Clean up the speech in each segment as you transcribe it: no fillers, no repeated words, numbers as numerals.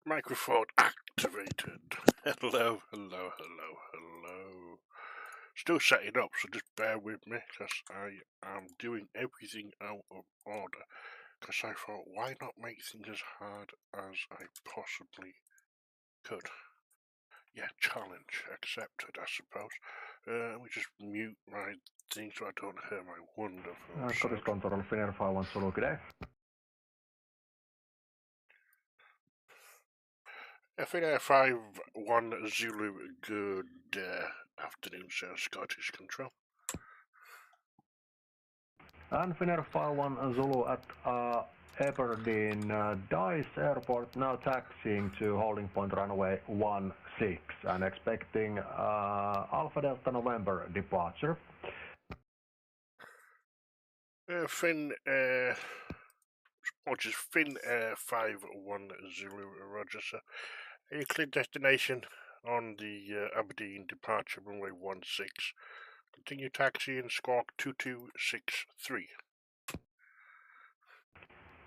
Microphone activated. Hello, hello, hello, hello. Still setting up, so just bear with me, because I am doing everything out of order. Because I thought, why not make things as hard as I possibly could? Yeah, challenge accepted, I suppose. Let me just mute my thing so I don't hear my wonderful Scottish Control, Finnair 5-1 Zulu, good day. Finnair 5-1 Zulu, good afternoon, sir. Scottish Control. And Finnair 5-1 Zulu at Aberdeen Dice Airport, now taxiing to holding point runway 16 and expecting Alpha Delta November departure. Finn, Rogers, Finn 5-1 Zulu, Roger, sir. A clear destination on the Aberdeen departure runway 16. Continue taxiing squawk 2263.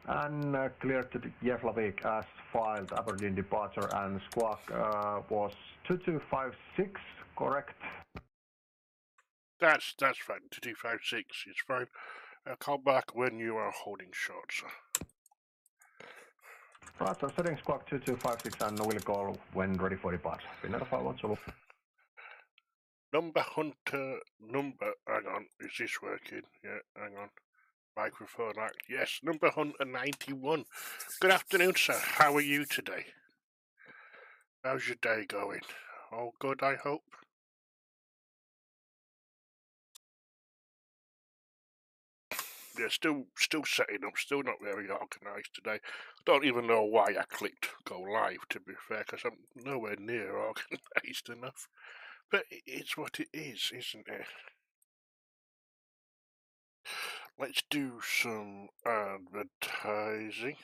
And clear to Keflavik as filed, Aberdeen departure, and squawk was 2256, correct? That's fine. 2256 is fine. Call back when you are holding short, sir. Roger, setting squawk 2256 and will call when ready for departure. Finnair 5-1 Zulu. Number Hunter, hang on, is this working? Yeah, hang on. Microphone act, yes, number Hunter 91. Good afternoon, sir. How are you today? How's your day going? All good, I hope? Yeah, still setting up, still not very organised today. Don't even know why I clicked go live, to be fair, because I'm nowhere near organised enough. But it's what it is, isn't it? Let's do some advertising.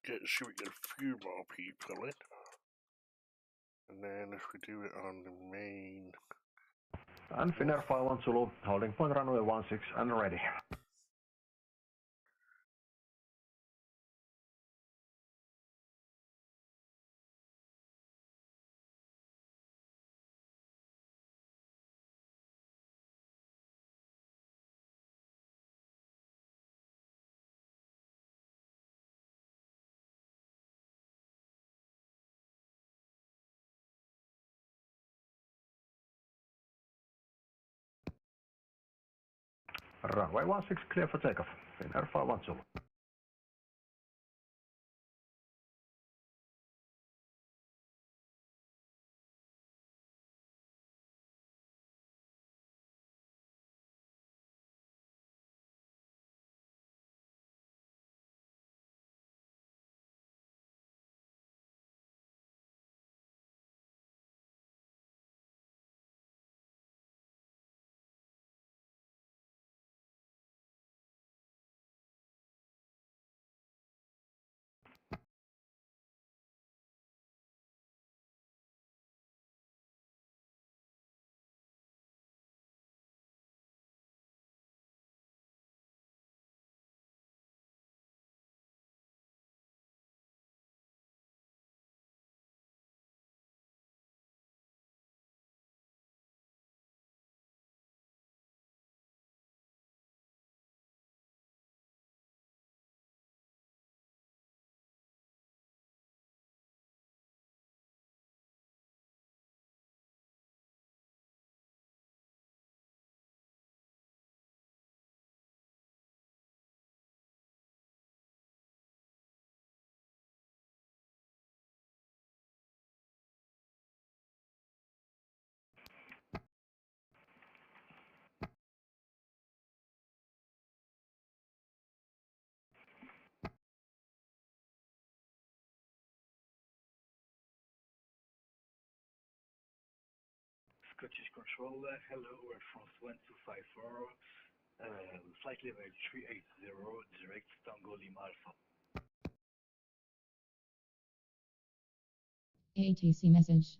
See if we get a few more people in. And then if we do it on the main... And Finnair 5-1 Zulu, holding point runway 16 and ready. Runway 16 clear for takeoff. Finnair 5-1 Zulu. Scottish Control, hello, we're France 1254, flight level 380, direct Tango Lima Alpha. ATC message.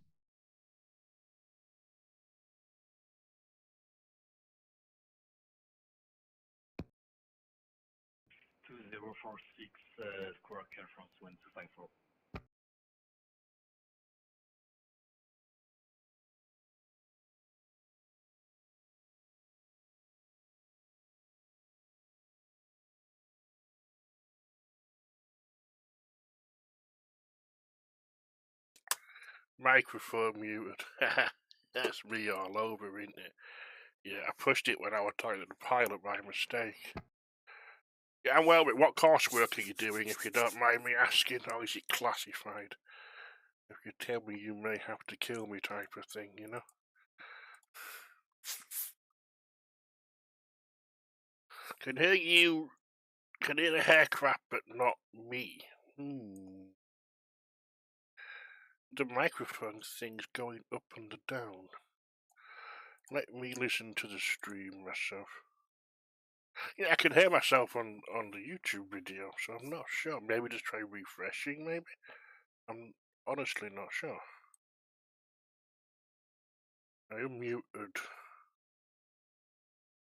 20 546 Squawker from 1254. Microphone muted. That's me all over, isn't it? Yeah, I pushed it when I was talking to the pilot by mistake. Yeah, well, what coursework are you doing, if you don't mind me asking, or is it classified? If you tell me, you may have to kill me type of thing, you know? Can hear you, can hear the haircraft, but not me. The microphone thing's going up and down. Let me listen to the stream myself. Yeah, I can hear myself on the YouTube video, so I'm not sure. Maybe just try refreshing, maybe? I'm honestly not sure. I am muted.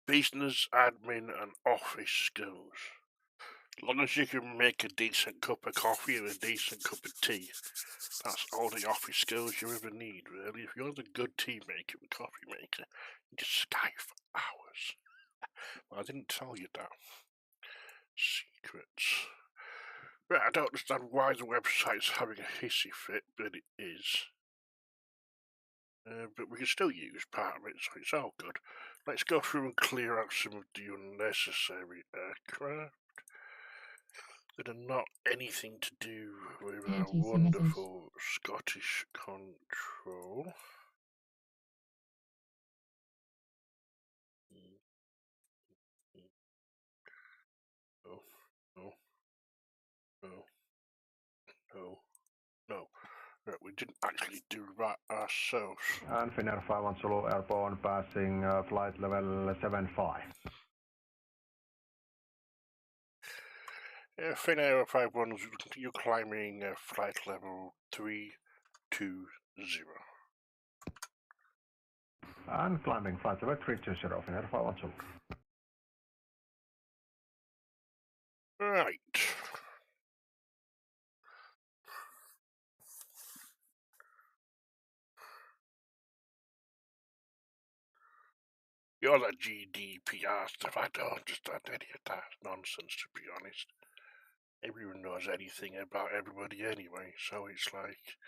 Business, admin, and office skills. As long as you can make a decent cup of coffee and a decent cup of tea, that's all the office skills you ever need, really. If you're a good tea maker and coffee maker, you can Skype for hours. Well, I didn't tell you that. Secrets. Right, I don't understand why the website's having a hissy fit, but it is. But we can still use part of it, so it's all good. Let's go through and clear out some of the unnecessary aircraft that are not anything to do with our wonderful Scottish control. No, no, no, no, no. Right, we didn't actually do that ourselves. And Finnair 51 Zulu airborne passing flight level 75. Finnair 51, you're climbing flight level 320. And climbing flight level 320, Finnair 51 Zulu. Right. All that GDPR stuff, I don't understand any of that nonsense, to be honest. Everyone knows anything about everybody anyway, so it's like,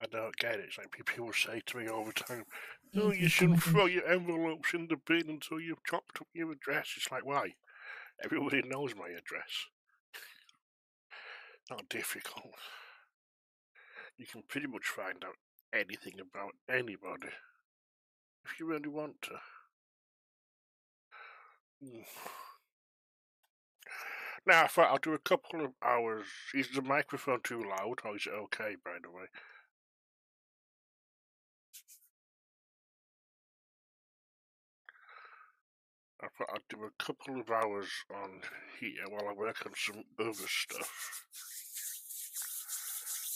I don't get it. It's like people say to me all the time, oh, you shouldn't throw your envelopes in the bin until you've chopped up your address. It's like, why? Everybody knows my address. Not difficult. You can pretty much find out anything about anybody if you really want to. Now, I thought I'll do a couple of hours. Is the microphone too loud, or is it okay, by the way? I thought I'd do a couple of hours on here while I work on some other stuff.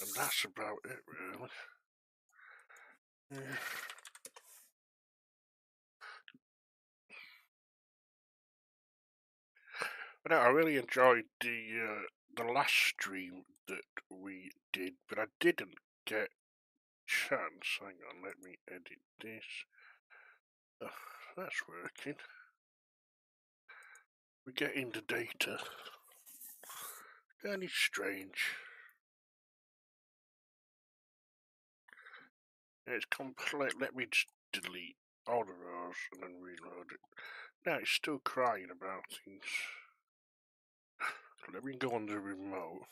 And that's about it, really. Yeah. But no, I really enjoyed the last stream that we did, but I didn't get chance. Hang on, let me edit this. That's working. We get into data. Very strange. It's complete. Let me just delete all of those and then reload it. Now it's still crying about things. So let me go on the remote.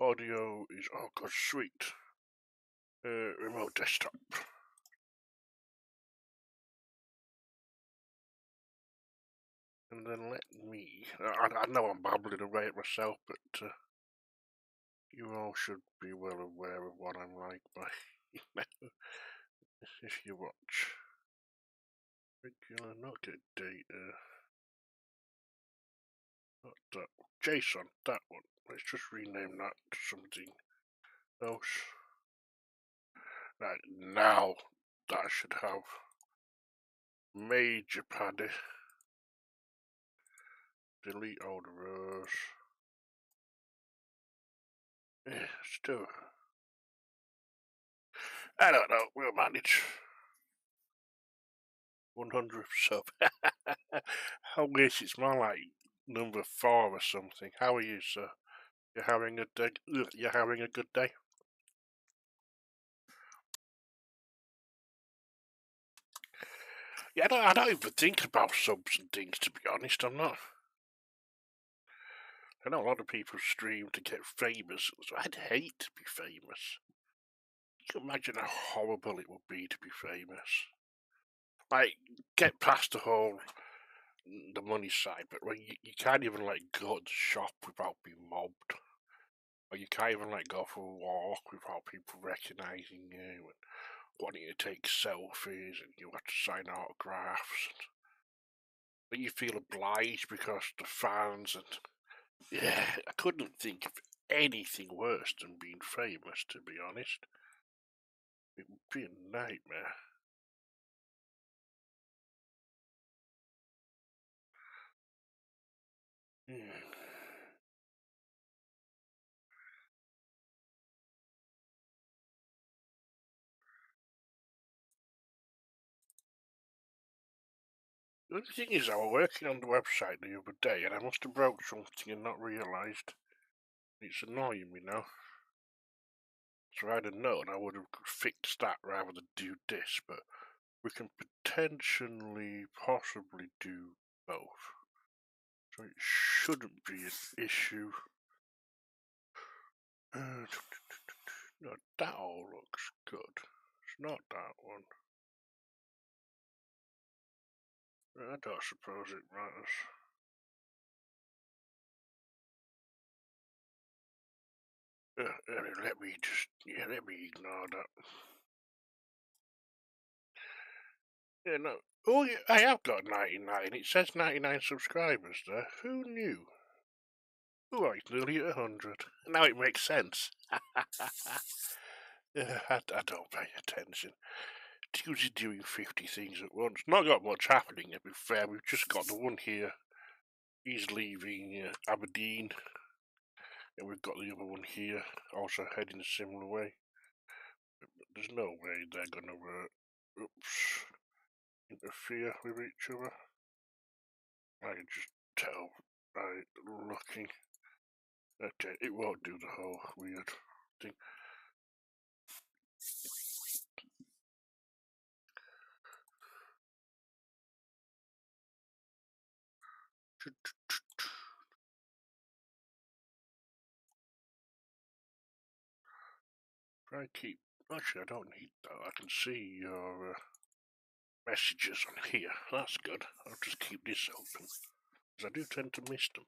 Audio is, oh god, sweet. Remote desktop. And then let me, I know I'm babbling away at myself, but you all should be well aware of what I'm like by if you watch. Regular, not get data. Not that. JSON, that one. Let's just rename that to something else. Right, now that should have major paddy. delete all the rows. Yeah, still. I don't know, we'll manage. 100th sub. I wish it's more like number 4 or something. How are you, sir? You're having a day? You're having a good day? Yeah, I don't even think about subs and things, to be honest. I know a lot of people stream to get famous. So I'd hate to be famous. You can imagine how horrible it would be to be famous. Like, get past the money side, but when you can't even like go to the shop without being mobbed, or you can't even like go for a walk without people recognising you and wanting to take selfies, and you have to sign autographs. But you feel obliged because the fans and yeah, I couldn't think of anything worse than being famous, to be honest. It would be a nightmare. Hmm. The only thing is, I was working on the website the other day, and I must have broke something and not realised. It's annoying me now. So if I'd have known, I would have fixed that rather than do this, but we can potentially, possibly do both. So it shouldn't be an issue. No, that all looks good. It's not that one. I don't suppose it matters. Let me ignore that. Yeah, no. Oh, yeah, I have got 99. It says 99 subscribers there. Who knew? Oh, it's nearly 100. Now it makes sense. Yeah, I don't pay attention. It's usually doing 50 things at once. Not got much happening, to be fair. We've just got the one here. He's leaving Aberdeen. And we've got the other one here, also heading a similar way. But there's no way they're gonna interfere with each other. I can just tell by looking. Okay, it won't do the whole weird thing. Try keep. Actually, I don't need that. I can see your messages on here. That's good. I'll just keep this open, because I do tend to miss them.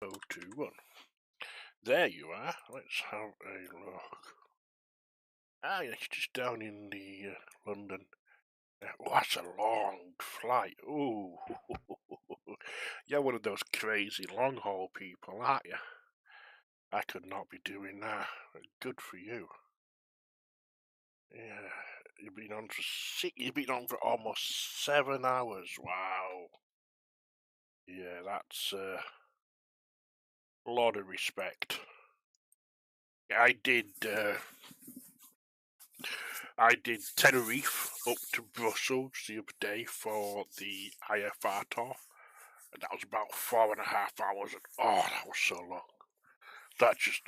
Oh, 2, 1. There you are. Let's have a look. Ah, it's just down in the London. Oh, that's a long flight. Ooh. You're one of those crazy long haul people, aren't you? I could not be doing that. Good for you. Yeah, you've been on for almost 7 hours. Wow. Yeah, that's a lot of respect. I did Tenerife up to Brussels the other day for the IVAO tour, and that was about 4.5 hours. And oh, that was so long. That just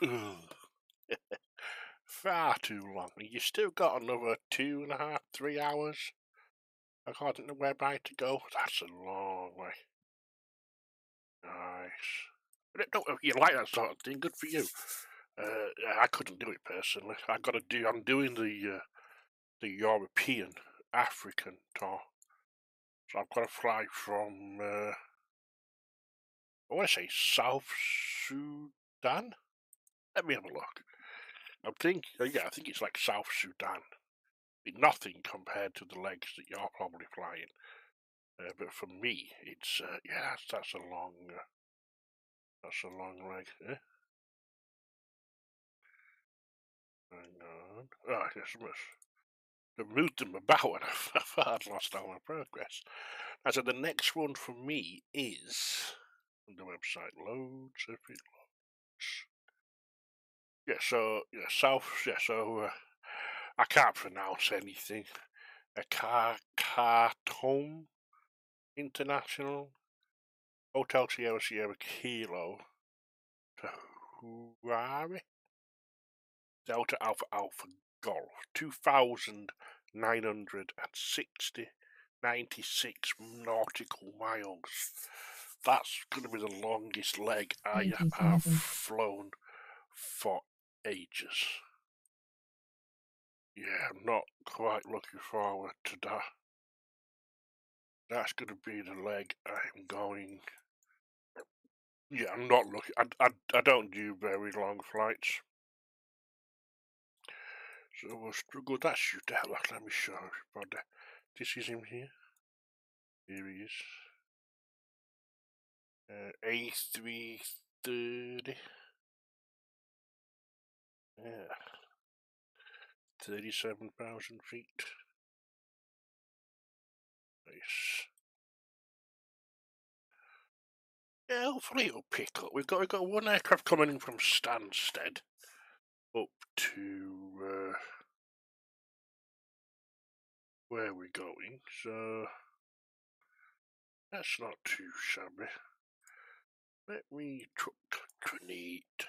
far too long. You still got another 2.5, 3 hours I don't know where to go. That's a long way. Nice. I don't know if you like that sort of thing. Good for you. I couldn't do it personally. I'm doing the European African tour. So I've got to fly from I want to say South Sudan. Let me have a look. I think it's like South Sudan. Nothing compared to the legs that you're probably flying. But for me, it's that's a long leg. Hang on. Oh, yes, I moved them about and I thought I'd lost all my progress. And so the next one for me is the website loads if it loads. Yeah, so I can't pronounce anything. A Khartoum International Hotel Sierra Kilo to Harare Delta Alpha Alpha Golf 2,996 nautical miles. That's going to be the longest leg I have flown for ages. Yeah, I'm not quite looking forward to that. That's going to be the leg I'm going. Yeah, I'm not looking. I don't do very long flights. So we'll struggle. That's you, Look, let me show everybody. This is him here. Here he is. A330. Yeah. 37,000 feet. Nice. Yeah, hopefully it'll pick up. We've got one aircraft coming in from Stansted up to where are we going? So that's not too shabby. Let me truckinate.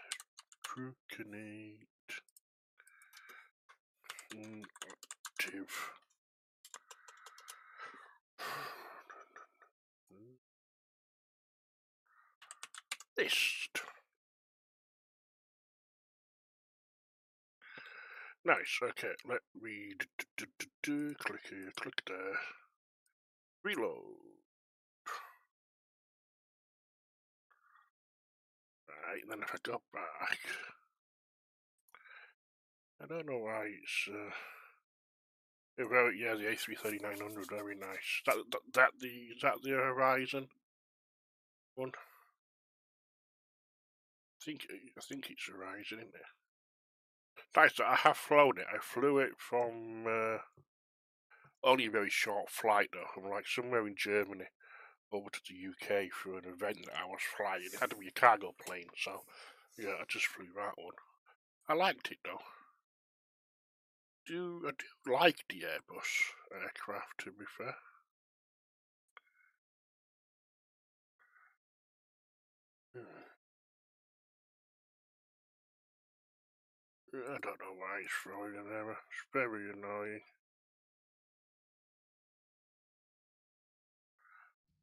Active. List. Nice. Okay, let me click here, click there. Reload. Right, then if I go back, I don't know why it's yeah, the A330-900, very nice. Is that the Horizon one? I think it's Horizon, isn't it? Nice. I have flown it. I flew it from only a very short flight though, from like somewhere in Germany over to the UK for an event that I was flying. It had to be a cargo plane, so yeah, I just flew that one. I liked it though. I do like the Airbus aircraft, to be fair. I don't know why it's throwing an error. It's very annoying.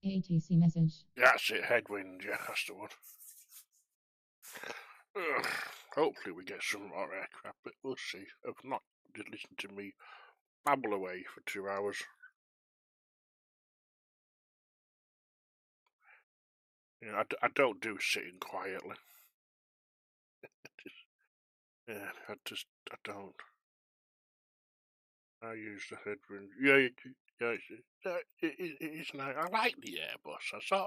ATC message. That's it, headwind, yeah, that's the one. Hopefully we get some more aircraft, but we'll see. If not, just listen to me babble away for 2 hours. Yeah, I don't do sitting quietly. Yeah, I don't. I use the headwind. Yeah, it is nice. I like the Airbus. I sort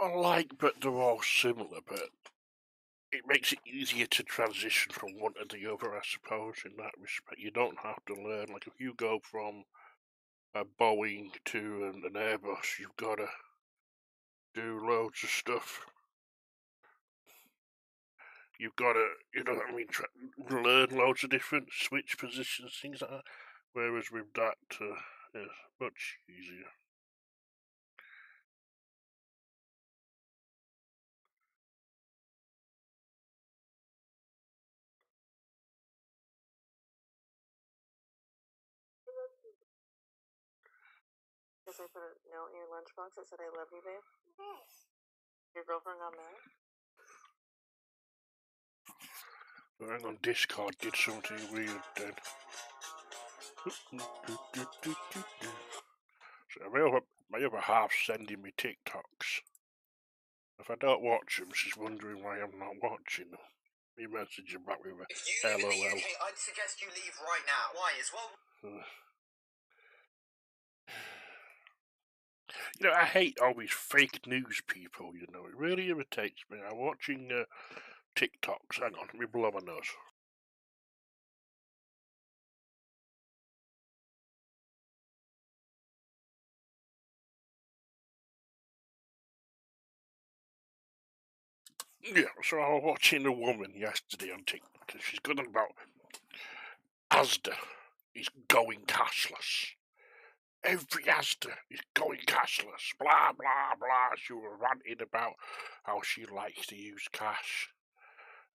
of like, but they're all similar, but it makes it easier to transition from one to the other, I suppose, in that respect. You don't have to learn. Like, if you go from a Boeing to an Airbus, you've got to do loads of stuff. You've got to, you know what I mean, learn loads of different switch positions, things like that. Whereas with that, it's much easier. Because I put a note in your lunchbox that said I love you, babe? Yes. Your girlfriend got mad? Hang on, Discord did something weird then. So my other half's sending me TikToks. If I don't watch them, she's wondering why I'm not watching them. Me messaging back with a If you live in the LOL. UK, I'd suggest you leave right now. Why? As well. You know, I hate all these fake news people, you know. It really irritates me. I'm watching TikToks. Hang on, let me blow my nose. Yeah, so I was watching a woman yesterday on TikTok, and she's going on about Asda is going cashless. Every Asda is going cashless. Blah, blah, blah. She was ranting about how she likes to use cash.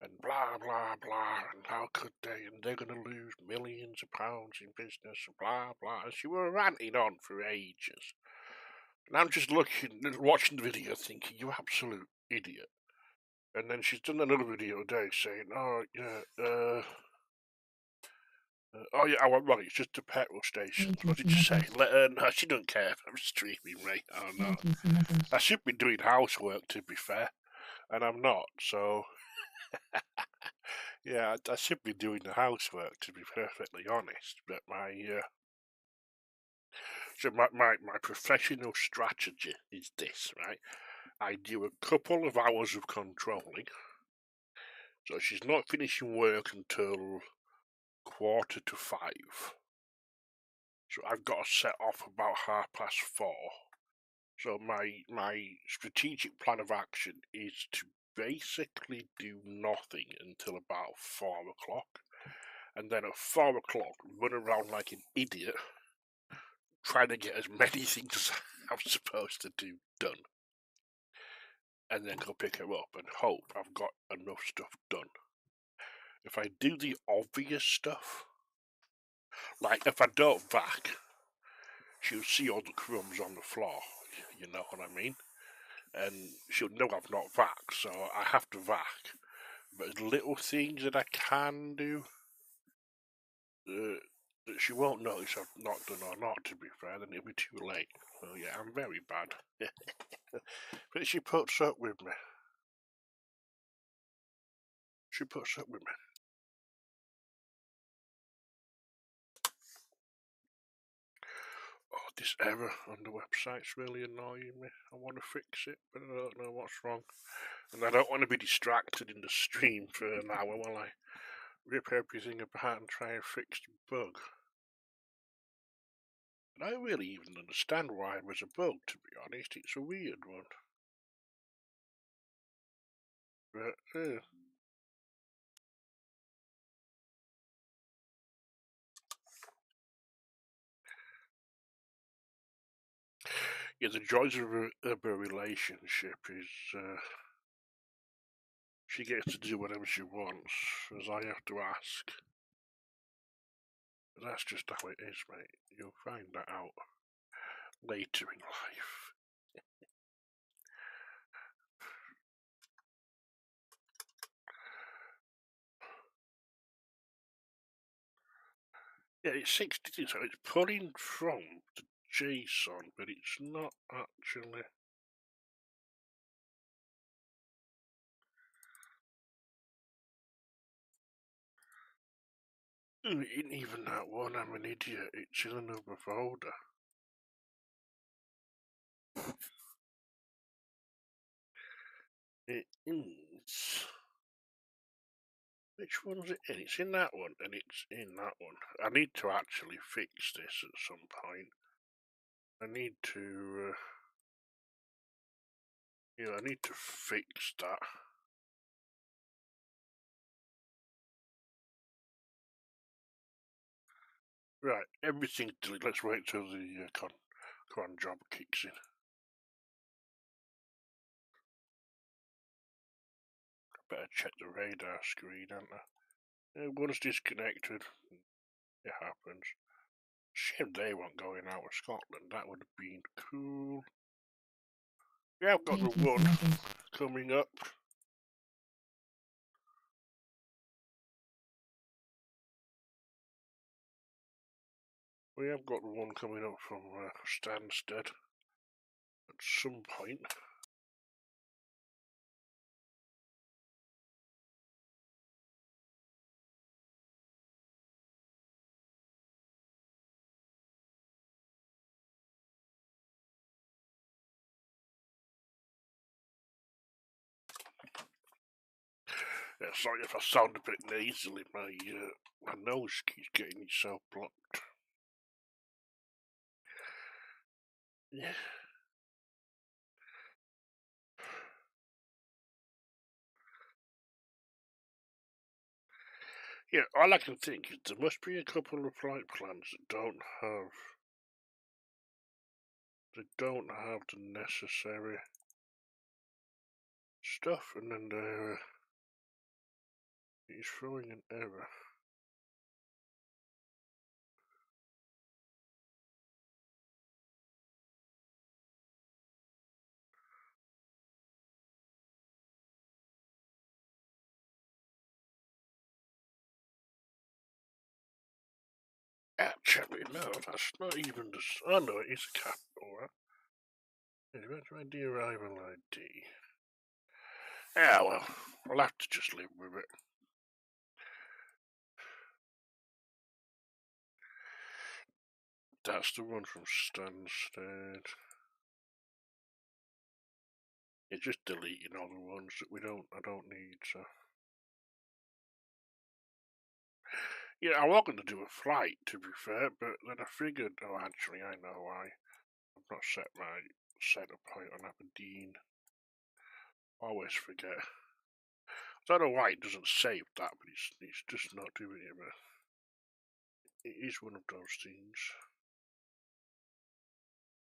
And blah, blah, blah. And how could they? And they're going to lose millions of pounds in business. Blah, blah. And she was ranting on for ages. And I'm just watching the video thinking, you absolute idiot. And then she's done another video today saying, oh, yeah, oh yeah, well, it's just a petrol station. What did you say? Let her know. She don't care if I'm streaming, right? Oh no. I should be doing housework, to be fair, and I'm not. So yeah, I should be doing the housework, to be perfectly honest. But my professional strategy is this, right? I do a couple of hours of controlling, so she's not finishing work until 4:45. So I've got to set off about 4:30. So my strategic plan of action is to basically do nothing until about 4:00, and then at 4:00 run around like an idiot, trying to get as many things as I'm supposed to do done, and then go pick her up and hope I've got enough stuff done. If I do the obvious stuff, like if I don't vac, she'll see all the crumbs on the floor, you know what I mean? And she'll know I've not vac, so I have to vac. But little things that I can do that she won't notice I've not done or not, to be fair, then it'll be too late. So yeah, I'm very bad. But she puts up with me. She puts up with me. Oh, this error on the website's really annoying me. I want to fix it, but I don't know what's wrong. And I don't want to be distracted in the stream for an hour while I rip everything apart and try and fix the bug. And I don't really even understand why it was a bug, to be honest. It's a weird one. But, yeah, the joys of a relationship is she gets to do whatever she wants, as I have to ask. But that's just how it is, mate. You'll find that out later in life. Yeah, it's 62, so it's pulling from the JSON, but it's not actually. It ain't even that one, I'm an idiot. It's in another folder. It is. Which one's it in? It's in that one, and it's in that one. I need to actually fix this at some point. I need to. I need to fix that. Right, everything's deleted. Let's wait till the cron job kicks in. I better check the radar screen, don't I? One's disconnected. It happens. Shame they weren't going out of Scotland. That would have been cool. Yeah, I've got the ATC one message. coming up. We have got the one coming up from Stansted at some point. Yeah, sorry if I sound a bit nasally. My nose keeps getting itself blocked. Yeah. Yeah, all I can think is there must be a couple of flight plans that don't have the necessary stuff, and then it's throwing an error. Actually, no, that's not even the. Oh no, it is a capital, right? Eventually, the arrival ID. Yeah, well, I'll have to just live with it. That's the one from Stansted. It's just deleting all the ones that I don't need, so. Yeah, I was going to do a flight, to be fair, but then I figured, oh, actually, I know why. I've not set my setup point on Aberdeen. Always forget. I don't know why it doesn't save that, but it's just not doing it, but it is one of those things.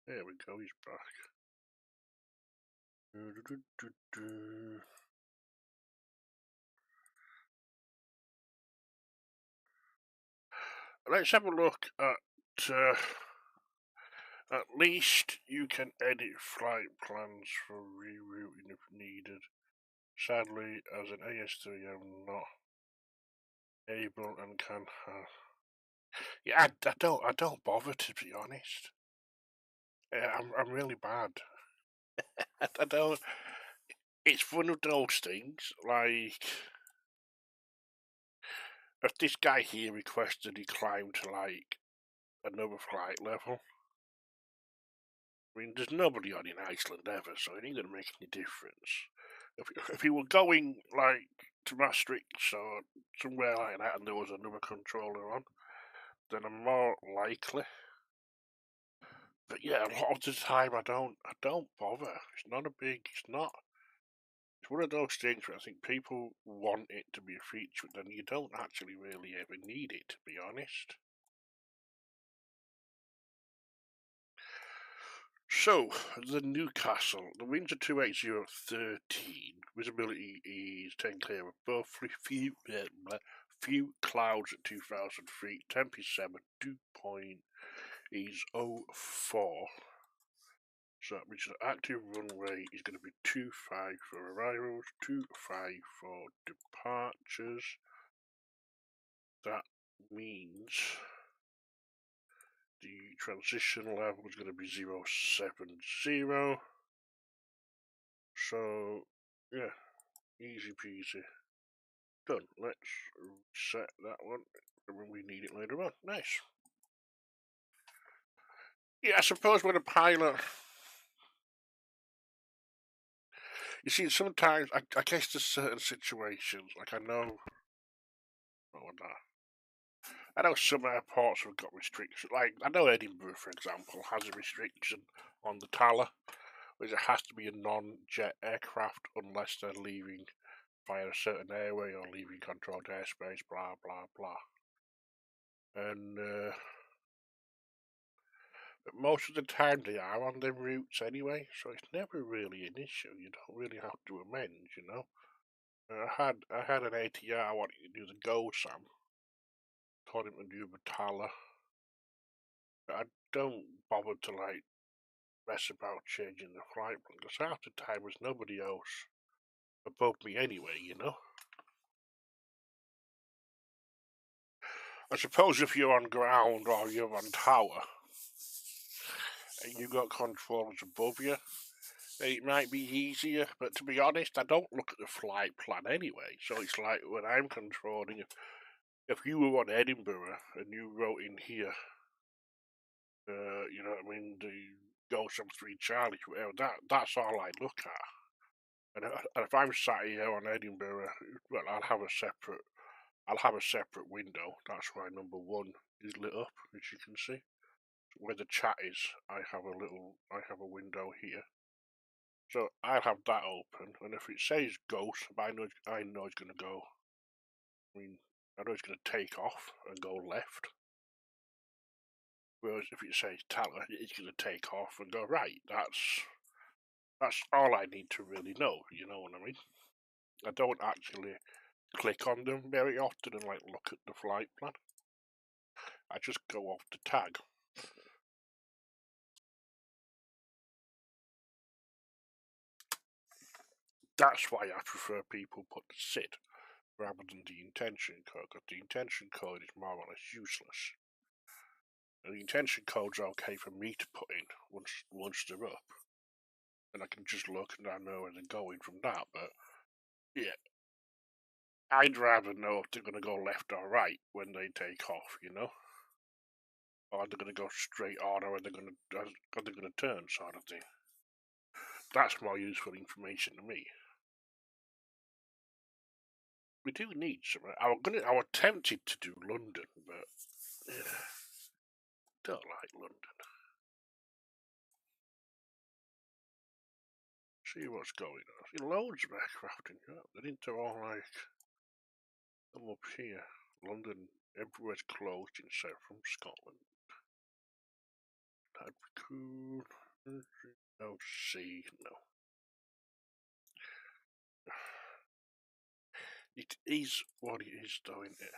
There we go, he's back. Let's have a look at least you can edit flight plans for rerouting if needed. Sadly, as an AS3, I'm not able and can have. Yeah, I don't bother, to be honest. Yeah, I'm really bad. I don't. It's one of those things. Like, if this guy here requested he climb to like another flight level, I mean, there's nobody on in Iceland ever, so it ain't gonna make any difference. If he were going like to Maastricht or somewhere like that, and there was another controller on, then I'm more likely. But yeah, a lot of the time I don't bother. It's not a big. It's not. It's one of those things where I think people want it to be a feature, but then you don't actually really ever need it, to be honest. So, the Newcastle. The winds are 28013. Visibility is 10 clear above. Few clouds at 2,000 feet. Temp is 7. Dew point is 04. So that means the active runway is going to be 25 for arrivals, 25 for departures. That means the transition level is going to be 070. So, yeah, easy peasy. Done. Let's set that one when we need it later on. Nice. Yeah, I suppose when a pilot. You see, sometimes, I guess there's certain situations, like I know. I know some airports have got restrictions. Like, I know Edinburgh, for example, has a restriction on the Tala, which it has to be a non-jet aircraft unless they're leaving via a certain airway or leaving controlled airspace, blah, blah, blah. And but most of the time they are on them routes anyway, so it's never really an issue. You don't really have to amend, you know. I had an ATR wanting to do the GO SAM, told him to do the Tala, I don't bother to like mess about changing the flight plan because half the time there's nobody else above me anyway, you know. I suppose if you're on ground or you're on tower and you've got controllers above you, it might be easier, but to be honest, I don't look at the flight plan anyway, so it's like when I'm controlling, if you were on Edinburgh and you wrote in here, you know what I mean, the Ghost 3 Charlie, whatever, that's all I look at. And if I'm sat here on Edinburgh, well, I'll have a separate window. That's why number 1 is lit up, as you can see. Where the chat is, I have a window here. So I'll have that open, and if it says ghost, I know it's gonna go. I mean, I know it's gonna take off and go left. Whereas if it says teller, it's gonna take off and go right. That's all I need to really know. You know what I mean? I don't actually click on them very often and like look at the flight plan. I just go off the tag. That's why I prefer people put the SID rather than the intention code, because the intention code is more or less useless. And the intention code's okay for me to put in once they're up. And I can just look and I know where they're going from that, but yeah. I'd rather know if they're going to go left or right when they take off, you know? Or they're going to go straight on, or they're going to turn, sort of thing. That's more useful information to me. We do need some. I was tempted to do London, but yeah, don't like London. See what's going on. See loads of aircraft in Europe. They didn't do all like them up here. London, everywhere's closed except from Scotland. That'd be cool. No C, no. It is what it is, though, isn't it?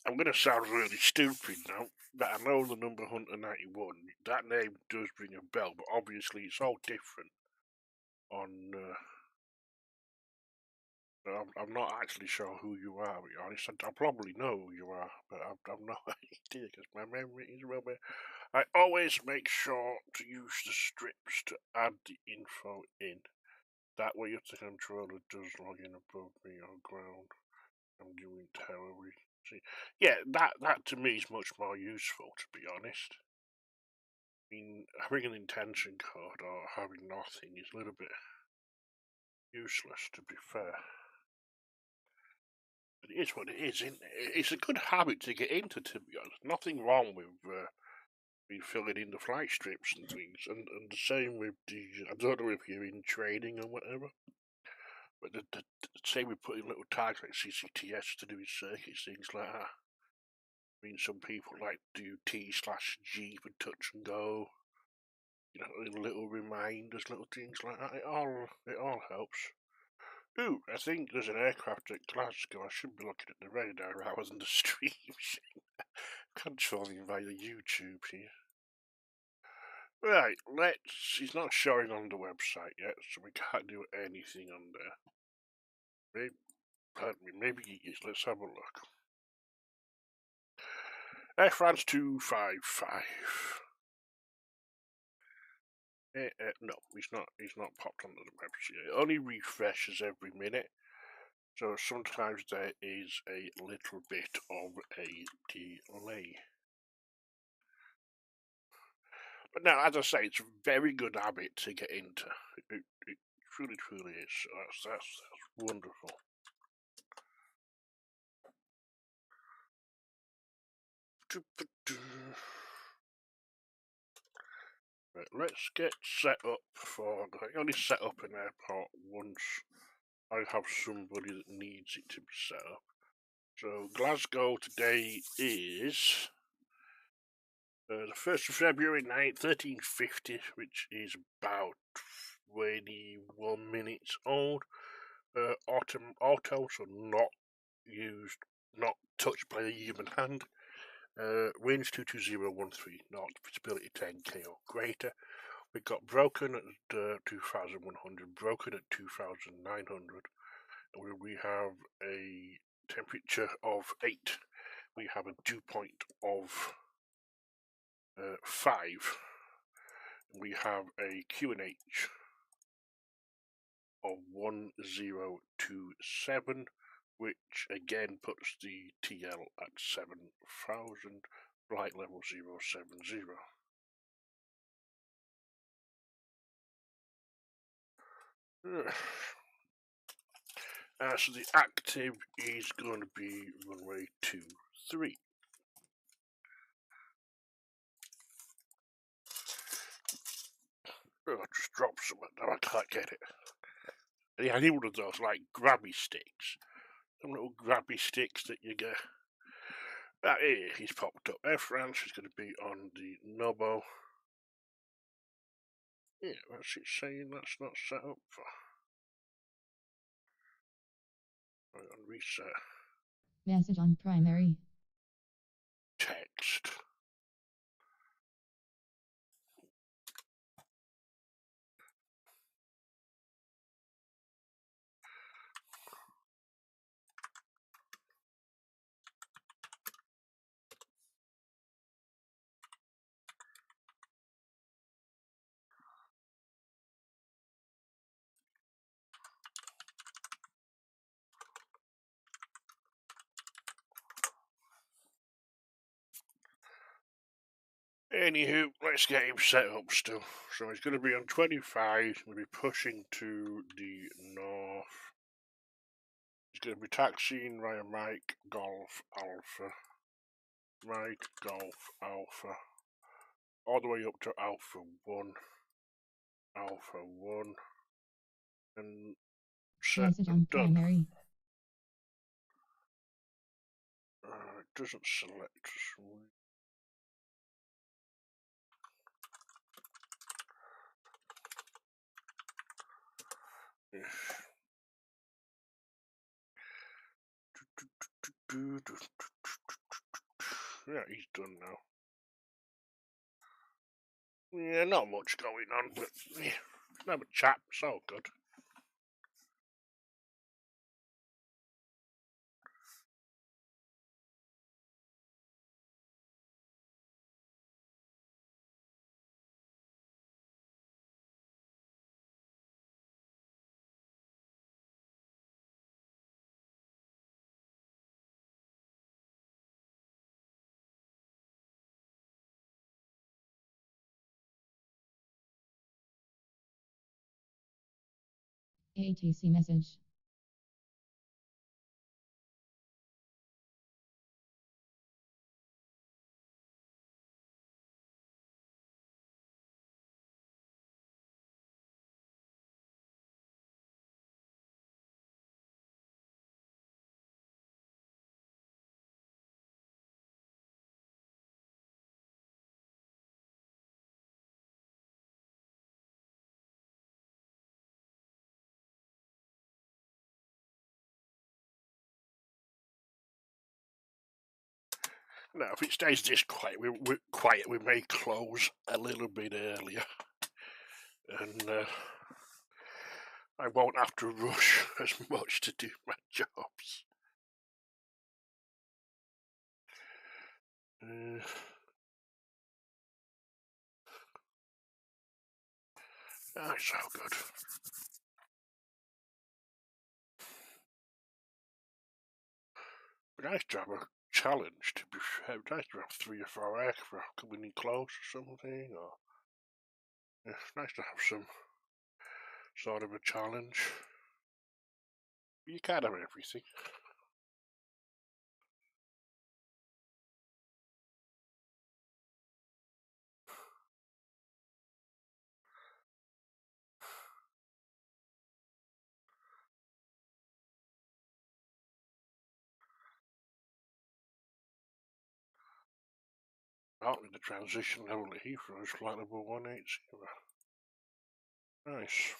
I'm going to sound really stupid now, but I know the number Hunter 91. That name does ring a bell, but obviously it's all different on. I'm not actually sure who you are, to be honest. I probably know who you are, but I've no idea because my memory is rubber. I always make sure to use the strips to add the info in. That way, if the controller does log in above me on ground, I'm doing terribly. See, yeah, that to me is much more useful, to be honest. I mean, having an intention code or having nothing is a little bit useless, to be fair. But it is what it is, isn't it? It's a good habit to get into, to be honest. Nothing wrong with filling in the flight strips and things, and the same with the. I don't know if you're in training or whatever, but the same with putting little tags like CCTS to do with circuits, things like that. I mean, some people like do T/G for touch and go. You know, little reminders, little things like that. It all helps. Ooh, I think there's an aircraft at Glasgow. I should be looking at the radar rather than the stream. Controlling via YouTube here. Right, he's not showing on the website yet, so we can't do anything on there. Maybe he is. Let's have a look. Air France 255. No, he's not popped onto the website. It only refreshes every minute, so sometimes there is a little bit of a delay. But now, as I say, it's a very good habit to get into. It truly is. So that's wonderful. Right, let's get set up for. I only set up an airport once. I have somebody that needs it to be set up. So Glasgow today is The 1st of February 1350, which is about 21 minutes old. Auto, so not used, not touched by a human hand. Range 22013 knots, visibility 10k or greater. We got broken at 2100, broken at 2900. We have a temperature of 8. We have a dew point of 5. We have a QNH of 1027, which again puts the TL at 7000, flight level 070. So the active is going to be runway 23. Oh, I just dropped something. Now I can't get it. Yeah, I need one of those like grabby sticks. Some little grabby sticks that you get. Here, he's popped up. Air France is going to be on the Nobo. Yeah, what's it saying that's not set up for? Right, on reset. Message on primary. Text. Anywho, let's get him set up still. So he's going to be on 25, he's going to be pushing to the north. He's going to be taxiing via Mike Golf Alpha. Mike Golf Alpha. All the way up to Alpha 1. Alpha 1. And set Message on and done. primary. It doesn't select. Yeah, he's done now. Yeah, not much going on, but yeah, have a chat, it's all good. ATC message. Now, if it stays this quiet, we may close a little bit earlier, and I won't have to rush as much to do my jobs. That's all good. But nice to have a challenge, to be fair. Nice to have 3 or 4 aircraft coming in close or something, or yeah, it's nice to have some sort of a challenge. But you can't have everything. Apparently the transition level at Heathrow is slightly above 180. Nice.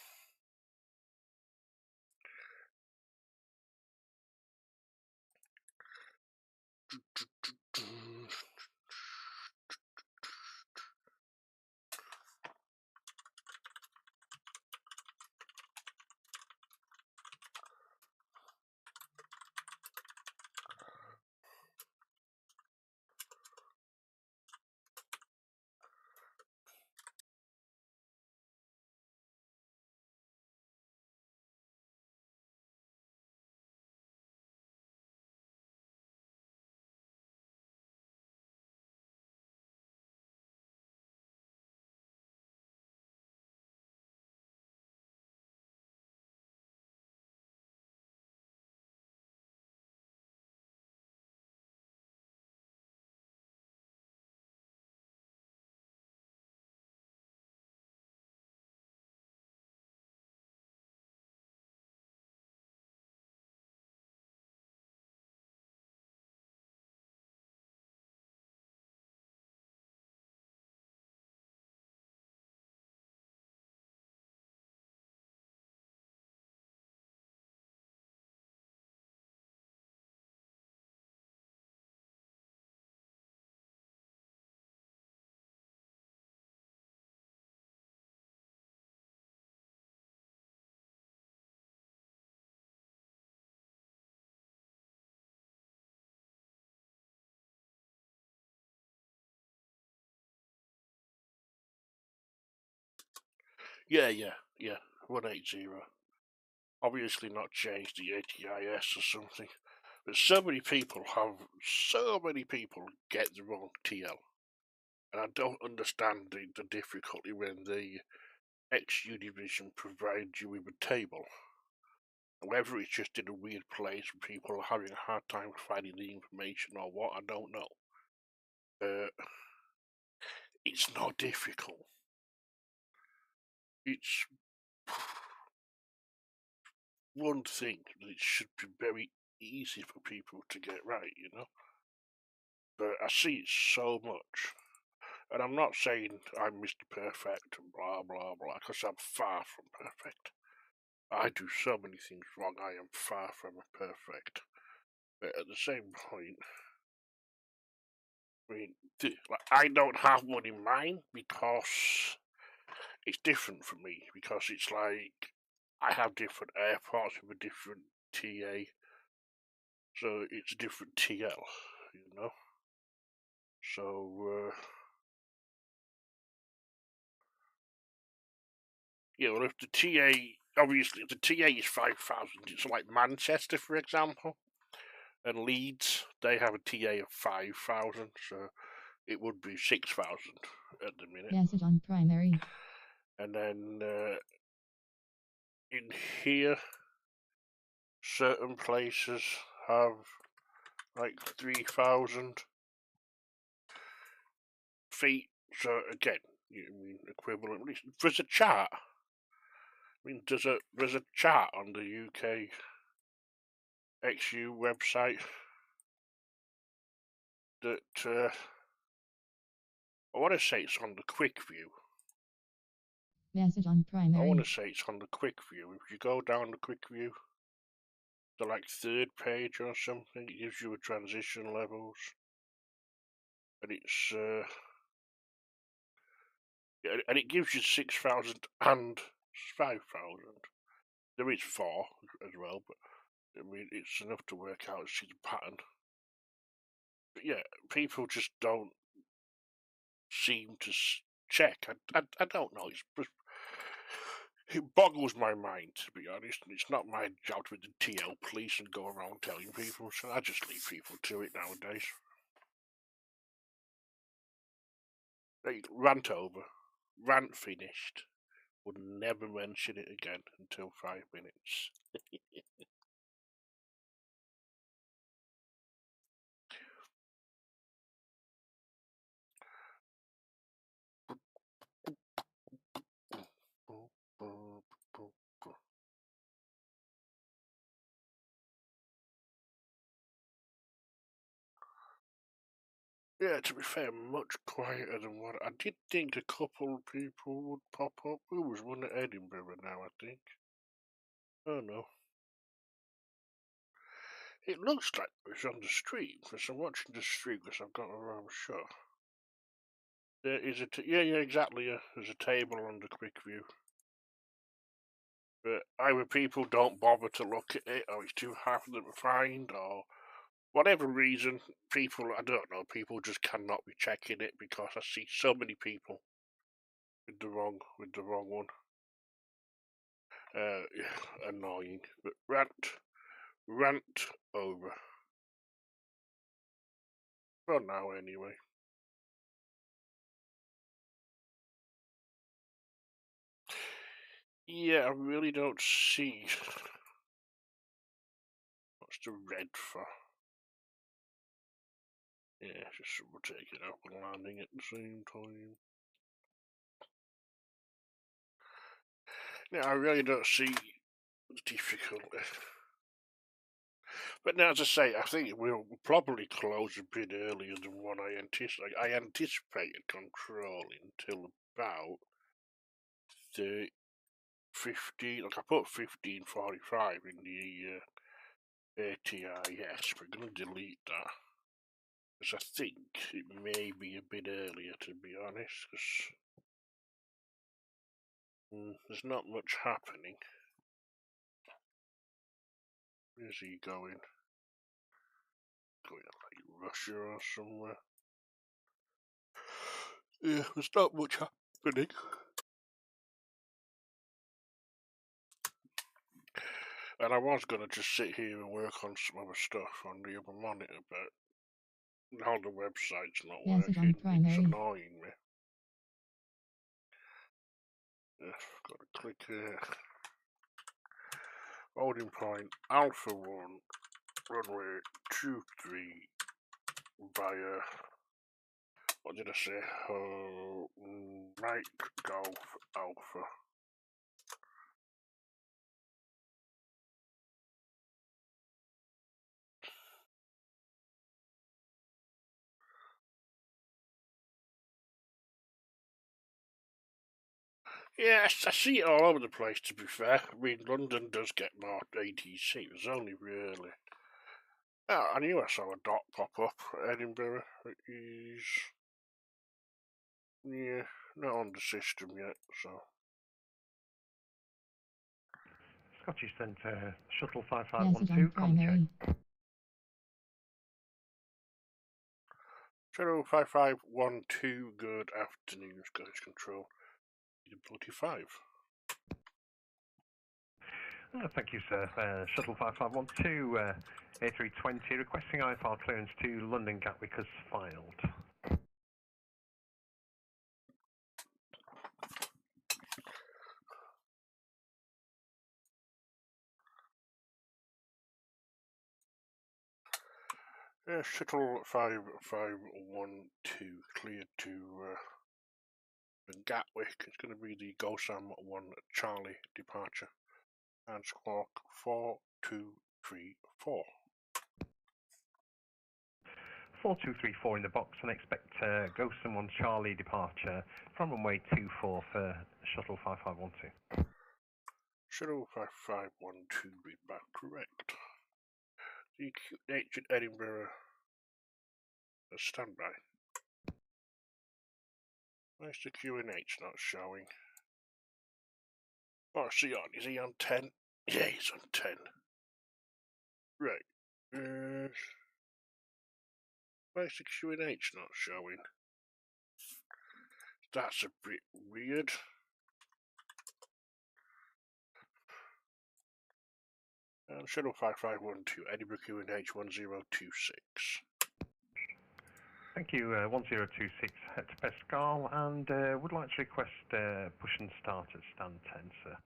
Yeah. 180. Obviously not changed the ATIS or something. But so many people get the wrong TL. And I don't understand the difficulty when the XU division provides you with a table. Whether it's just in a weird place and people are having a hard time finding the information or what, I don't know. It's not difficult. It's one thing that it should be very easy for people to get right, you know? But I see it so much. And I'm not saying I'm Mr. Perfect and blah blah blah, because I'm far from perfect. I do so many things wrong, I am far from perfect. But at the same point, I mean, I don't have one in mind because it's different for me. Because it's like I have different airports with a different TA, so it's a different TL, you know. So yeah, well, if the TA obviously if the TA is 5,000, it's like Manchester, for example, and Leeds, they have a TA of 5,000, so it would be 6,000 at the minute. Message on primary. And then in here, certain places have like 3,000 feet. So again, you mean equivalent? There's a chart. I mean, there's a chart on the UK XU website that I want to say it's on the quick view. Message on primary. I want to say it's on the quick view. If you go down the quick view, the like third page or something, it gives you a transition levels, and it's and it gives you 6,000 and 5,000. There is 4 as well, but I mean it's enough to work out and see the pattern. But yeah, people just don't seem to check. I don't know. It boggles my mind, to be honest, and it's not my job to be the TL police and go around telling people, so I just leave people to it nowadays. Rant over. Rant finished. Would never mention it again until 5 minutes. Yeah, to be fair, much quieter than what I did think a couple of people would pop up. Who was one at Edinburgh now, I think. Oh no. It looks like it's on the stream, because I'm watching the stream because I've got a wrong shot. There is yeah, exactly, yeah. There's a table on the quick view. But either people don't bother to look at it, or it's too hard for them to find, or whatever reason, people, I don't know, people just cannot be checking it because I see so many people with the wrong one. Yeah, annoying. But rant over. For now, anyway. Yeah, I really don't see what's the red for. Yeah, just we'll take it up and landing at the same time. Yeah, I really don't see the difficulty. But now, as I say, I think we'll probably close a bit earlier than what I anticipated. I anticipated control until about 15. Like I put 15:45 in the ATIS. We're going to delete that. Because I think it may be a bit earlier, to be honest, because there's not much happening. Where's he going? Going to like Russia or somewhere. Yeah, there's not much happening. And I was going to just sit here and work on some other stuff on the other monitor, but now the website's not working. It's annoying me. Yeah, got to click here. Holding point Alpha 1, runway 23 via, what did I say? Mike Golf Alpha. Yeah, I see it all over the place, to be fair. I mean, London does get more ATC. There's only really... Oh, I knew I saw a dot pop up at Edinburgh. It is... Yeah, not on the system yet, so... Scottish Centre, Shuttle 5512, primary. Shuttle 5512, good afternoon, Scottish Control. 45. Thank you, sir. Shuttle 5512, A320, requesting IFR clearance to London Gatwick as filed. Shuttle 5512 cleared to Gatwick. It's going to be the GoSam 1 Charlie departure. And squawk 4234. 4234 in the box, and expect GoSam 1 Charlie departure from runway 24 for Shuttle 5512. Shuttle 5512 read back correct. The QH at Edinburgh standby. Where's the QNH not showing? Oh, is he on? Is he on 10? Yeah, he's on 10. Right. Where's the QNH not showing? That's a bit weird. Shuttle 5512, Edinburgh QNH 1026. Thank you, 1026 Hector Pascal, and would like to request push and start at stand 10, sir.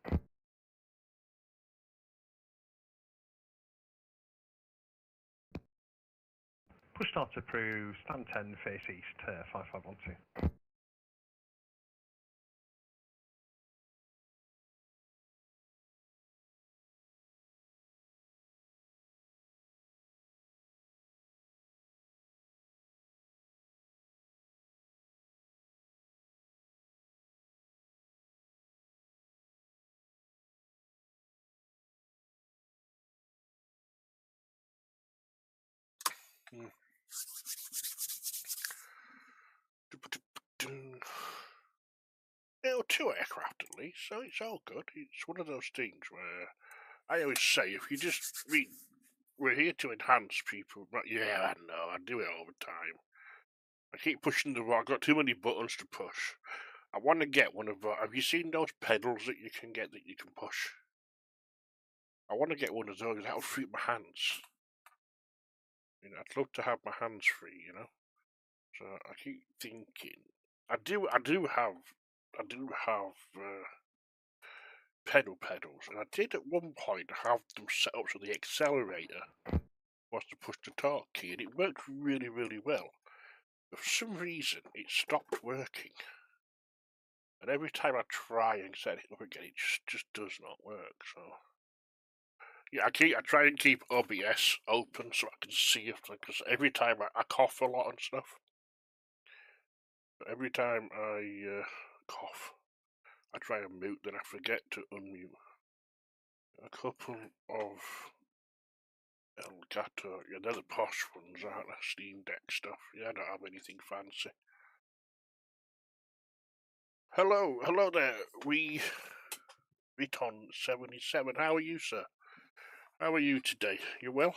Push start approved, stand 10, face east, 5512. Two aircraft at least, so it's all good. It's one of those things where I always say, if you just we're here to enhance people. But yeah, I know, I do it all the time. I keep pushing the button. I've got too many buttons to push. I want to get one of those. Have you seen those pedals that you can get that you can push? I want to get one of those. That'll free my hands. You know, I'd love to have my hands free. You know, so I keep thinking. I do have pedals, and I did at one point have them set up so the accelerator was to push the torque key, and it worked really, really well. But for some reason, it stopped working. And every time I try and set it up again, it just does not work. So yeah, I try and keep OBS open so I can see if, because every time I cough a lot and stuff. But every time I cough, I try and mute, then I forget to unmute. A couple of Elgato, yeah, they're the posh ones, aren't they? Steam Deck stuff. Yeah, I don't have anything fancy. Hello there, Riton77. How are you, sir? How are you today? You well?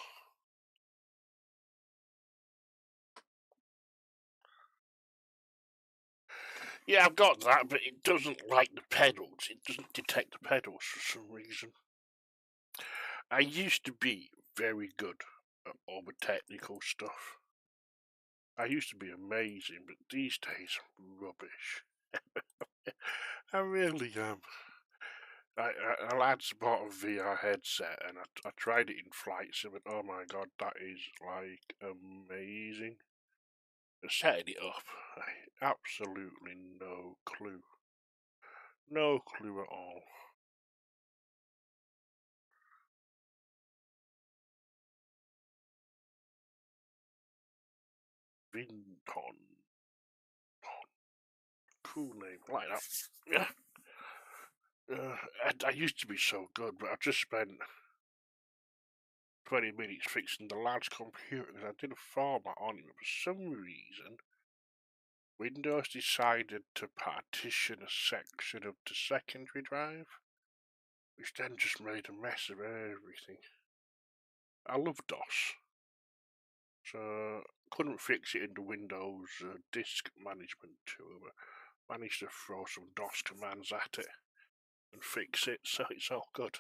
Yeah, I've got that, but it doesn't like the pedals. It doesn't detect the pedals for some reason. I used to be very good at all the technical stuff. I used to be amazing, but these days I'm rubbish. I really am. I lads bought a VR headset and I tried it in flight sim and oh my god, that is like amazing. Setting it up, absolutely no clue. No clue at all. Vinton. Cool name, like that. Yeah. I used to be so good, but I've just spent 20 minutes fixing the large computer because I did a format on it, but for some reason Windows decided to partition a section of the secondary drive, which then just made a mess of everything. I love DOS, so couldn't fix it in the Windows disk management tool, but managed to throw some DOS commands at it and fix it, so it's all good.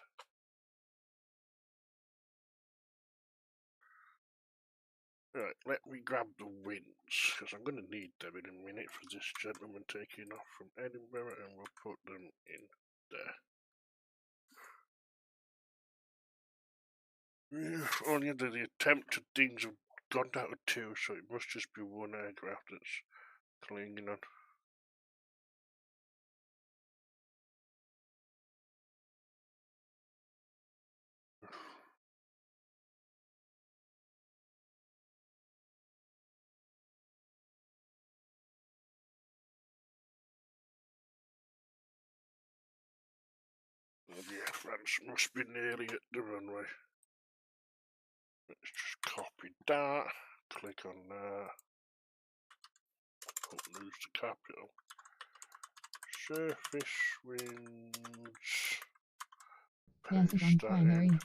Right, let me grab the wins, because I'm going to need them in a minute for this gentleman taking off from Edinburgh, and we'll put them in there. Yeah, only the attempted things have gone down to 2, so it must just be one aircraft that's clinging on. Oh yeah, France must be nearly at the runway. Let's just copy that, click on that, don't lose the capital. Surface winds. Message on primary. And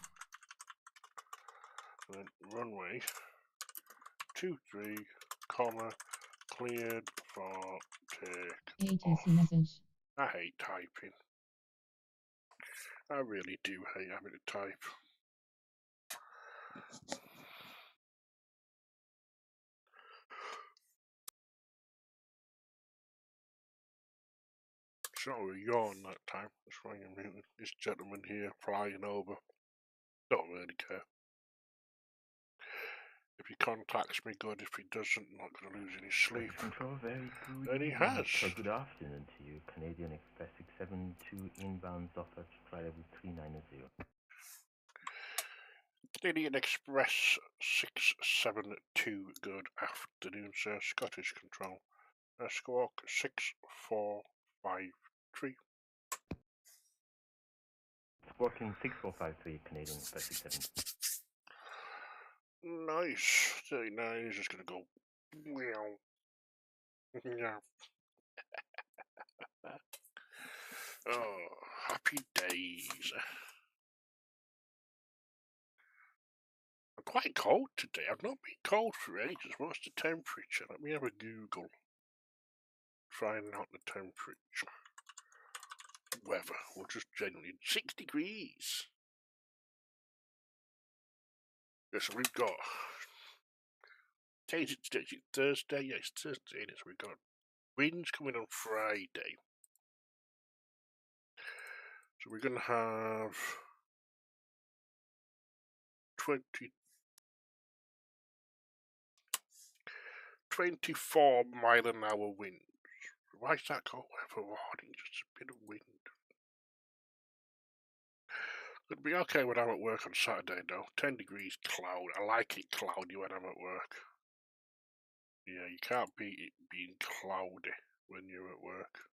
then runway 23, comma, cleared for take ATC off. message. I hate typing. I really do hate having to type. It's not a yawn that time. That's why I'm muting. This gentleman here flying over. Don't really care. If he contacts me, good. If he doesn't, I'm not going to lose any sleep. Control, very good. And he has. Good afternoon to you. Canadian Express 672 inbound offer to fly level 390. Canadian Express 672, good afternoon, sir. Scottish Control. Squawk 6453. Squawking 6453, Canadian Express 672. Nice. 39 is just gonna go. Meow. Yeah. Oh, happy days. I'm quite cold today. I've not been cold for ages. What's the temperature? Let me have a Google. Find out the temperature. Weather. We'll just generally 6 degrees. Yes, so we've got. Today's Thursday. Yes, Thursday. So we've got winds coming on Friday. So we're gonna have 24 mile an hour winds. Why is that called weather warning? Just a bit of wind. It'll be okay when I'm at work on Saturday though. 10 degrees cloud. I like it cloudy when I'm at work. Yeah, you can't beat it being cloudy when you're at work.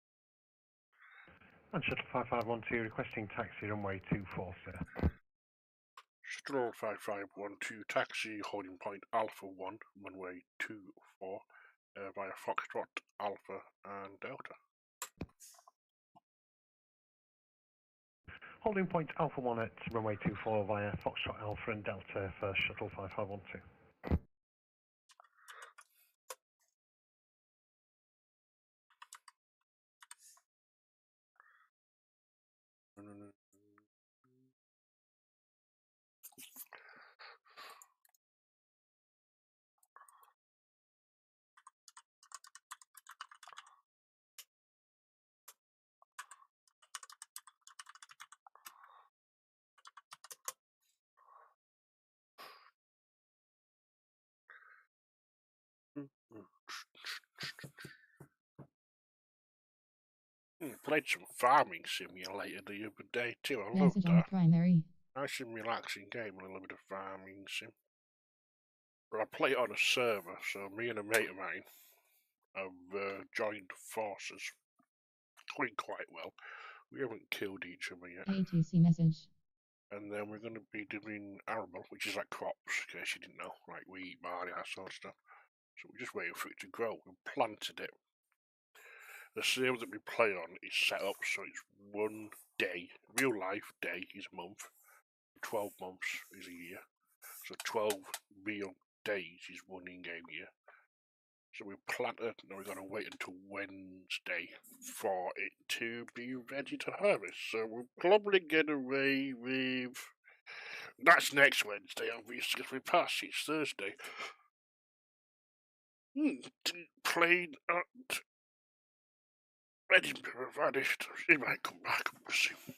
And Shuttle 5512 requesting taxi runway 24, sir. Shuttle 5512, taxi holding point Alpha 1, runway 24, via Foxtrot, Alpha and Delta. Holding point Alpha 1 at runway 24 via Foxtrot, Alpha and Delta for Shuttle 5512. Played some farming simulator the other day too. I loved Message on that. primary. Nice and relaxing game, a little bit of farming sim. But I play it on a server, so me and a mate of mine have joined forces. Going quite well. We haven't killed each other yet. ATC message. And then we're going to be doing arable, which is like crops, in case you didn't know, like wheat, barley, that sort of stuff. So we're just waiting for it to grow. We planted it. The server that we play on is set up so it's 1 day, real life day is a month, 12 months is a year. So 12 real days is 1 in-game year. So we planted, and we're going to wait until Wednesday for it to be ready to harvest. So we'll probably get away with. That's next Wednesday, obviously, if we pass. It's Thursday. Played at Edinburgh vanished. He might come back soon.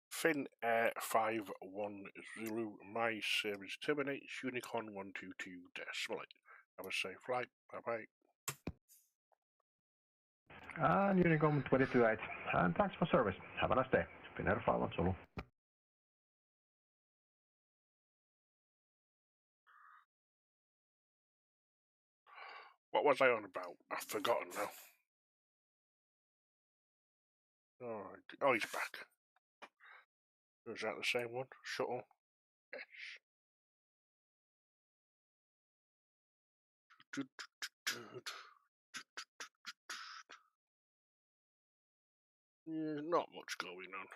Finn Air 510, my service terminates, Unicorn 122 decimal 8. Have a safe flight, bye bye. And Unicorn 228, and thanks for service. Have a nice day. Finnair 510. What was I on about? I've forgotten now. Oh, he's back. Is that the same one? Shuttle? Yes. Yeah, not much going on.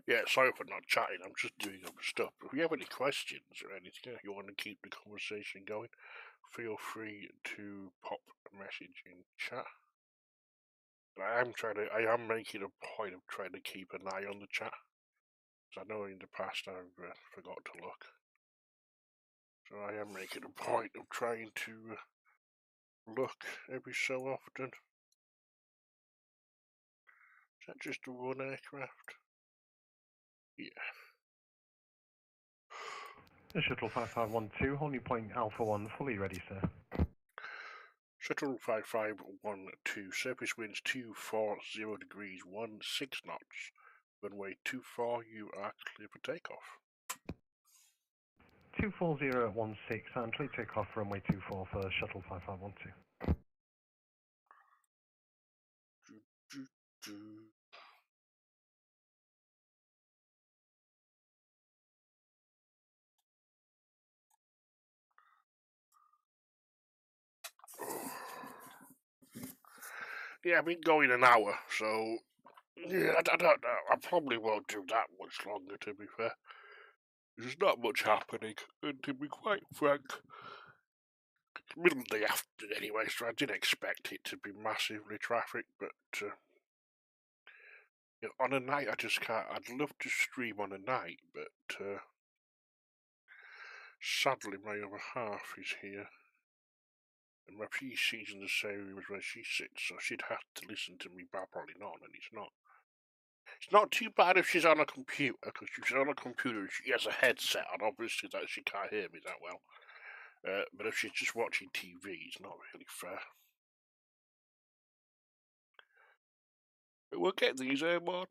Yeah, sorry for not chatting. I'm just doing other stuff. If you have any questions or anything, you want to keep the conversation going, feel free to pop a message in chat. I am making a point of trying to keep an eye on the chat. Because I know in the past I've forgot to look. So I am making a point of trying to look every so often. Is that just a one aircraft? Yeah. The Shuttle 5512, holding point Alpha 1, fully ready, sir. Shuttle 5512, surface winds 240 degrees, 16 knots. Runway 24, you are clear for takeoff. 24016, and please take off runway 24 for Shuttle 5512. Yeah, I've been going an hour, so yeah, I don't know. I probably won't do that much longer, to be fair. There's not much happening, and to be quite frank, it's middle of the afternoon anyway, so I didn't expect it to be massively traffic, but you know, on a night I just can't. I'd love to stream on a night, but sadly my other half is here. And my PC's in the same room as where she sits, so she'd have to listen to me babbling on, and it's not. It's not too bad if she's on a computer, because if she's on a computer, she has a headset on, obviously that she can't hear me that well. But if she's just watching TV, it's not really fair. But we'll get these airborne.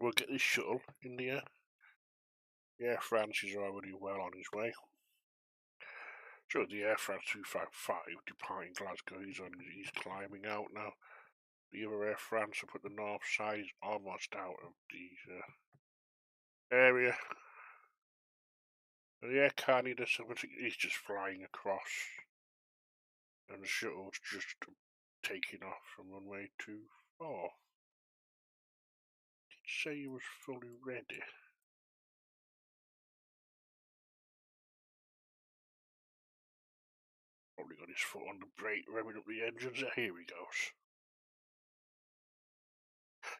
We'll get this shuttle in the air. Air France is already well on his way. So the Air France 255 departing Glasgow, he's climbing out now. The other Air France up at the north side is almost out of the area. The Air Canada 70 is just flying across, and the shuttle's just taking off from runway 24. Did say he was fully ready. Probably got his foot on the brake, revving up the engines. Here he goes.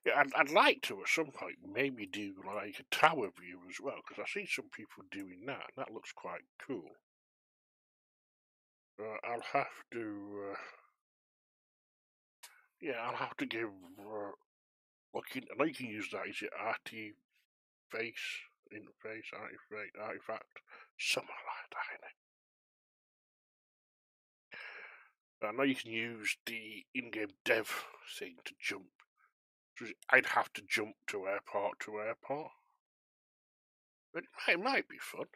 Yeah, I'd like to at some point maybe do like a tower view as well, because I see some people doing that, and that looks quite cool. I'll have to, I'll have to give. I know you can use that. Is it artifact, something like that, innit? I know you can use the in-game dev thing to jump. So I'd have to jump to airport, but it might be fun.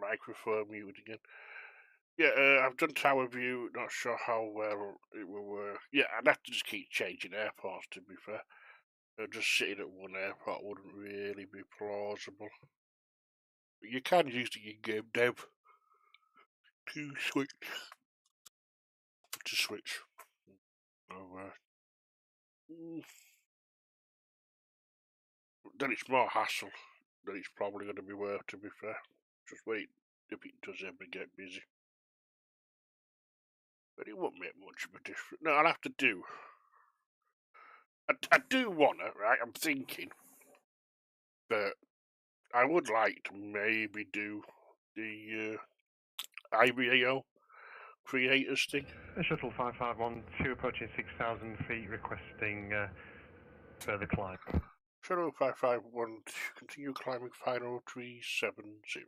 microphone muted again. Yeah, I've done Tower View, not sure how well it will work. Yeah, I'd have to just keep changing airports, to be fair. Just sitting at one airport wouldn't really be plausible. But you can use the in-game dev to switch. So, then it's more hassle than it's probably going to be worth, to be fair. Just wait if it does ever get busy. But it won't make much of a difference. No, I'll have to do. I do wanna, right? I'm thinking, but I would like to maybe do the IVAO creators thing. Shuttle 5512 approaching 6,000 feet, requesting further climb. Shuttle 551, continue climbing final 370.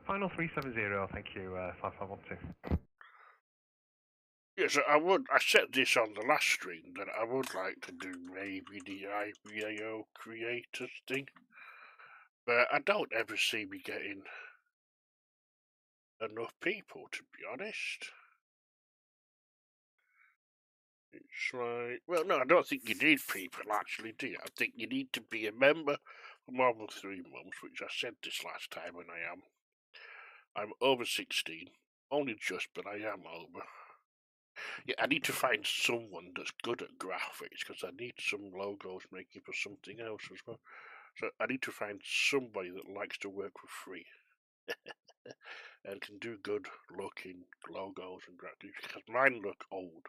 Final 370, thank you, 5512. Yes, I said this on the last stream that I would like to do maybe the IVAO creators thing. But I don't ever see me getting enough people, to be honest. It's like, well, no, I don't think you need people, actually, do you? I think you need to be a member for more than 3 months, which I said this last time, and I am. I'm over 16, only just, but I am over. Yeah, I need to find someone that's good at graphics, because I need some logos making for something else as well. So I need to find somebody that likes to work for free. And can do good looking logos and graphics, because mine look old.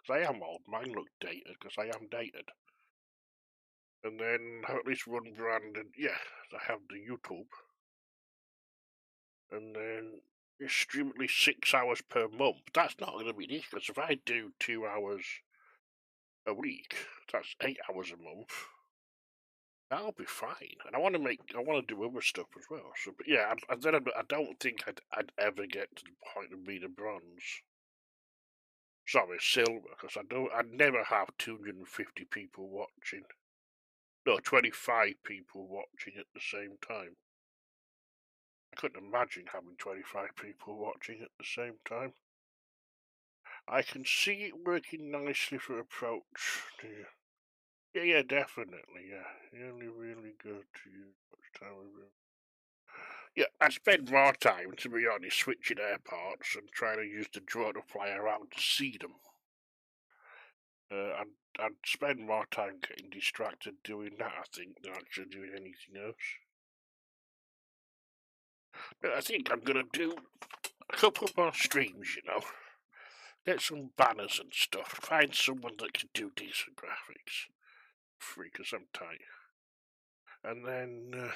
Because I am old, mine look dated, because I am dated. And then have at least one brand, and yeah, I have the YouTube. And then you stream at least 6 hours per month. That's not going to be easy, because if I do 2 hours a week, that's 8 hours a month. That'll be fine. And I want to do other stuff as well. So, but yeah, I don't think I'd ever get to the point of being a bronze. Sorry, silver, because I'd never have 250 people watching. No, 25 people watching at the same time. I couldn't imagine having 25 people watching at the same time. I can see it working nicely for approach. Yeah, definitely, yeah. Really good to use much time with it. Yeah, I spend more time, to be honest, switching airports and trying to use the drone to fly around to see them. I'd spend more time getting distracted doing that, I think, than actually doing anything else. But I think I'm going to do a couple more streams, Get some banners and stuff. Find someone that can do decent graphics. Free, because I'm tight. And then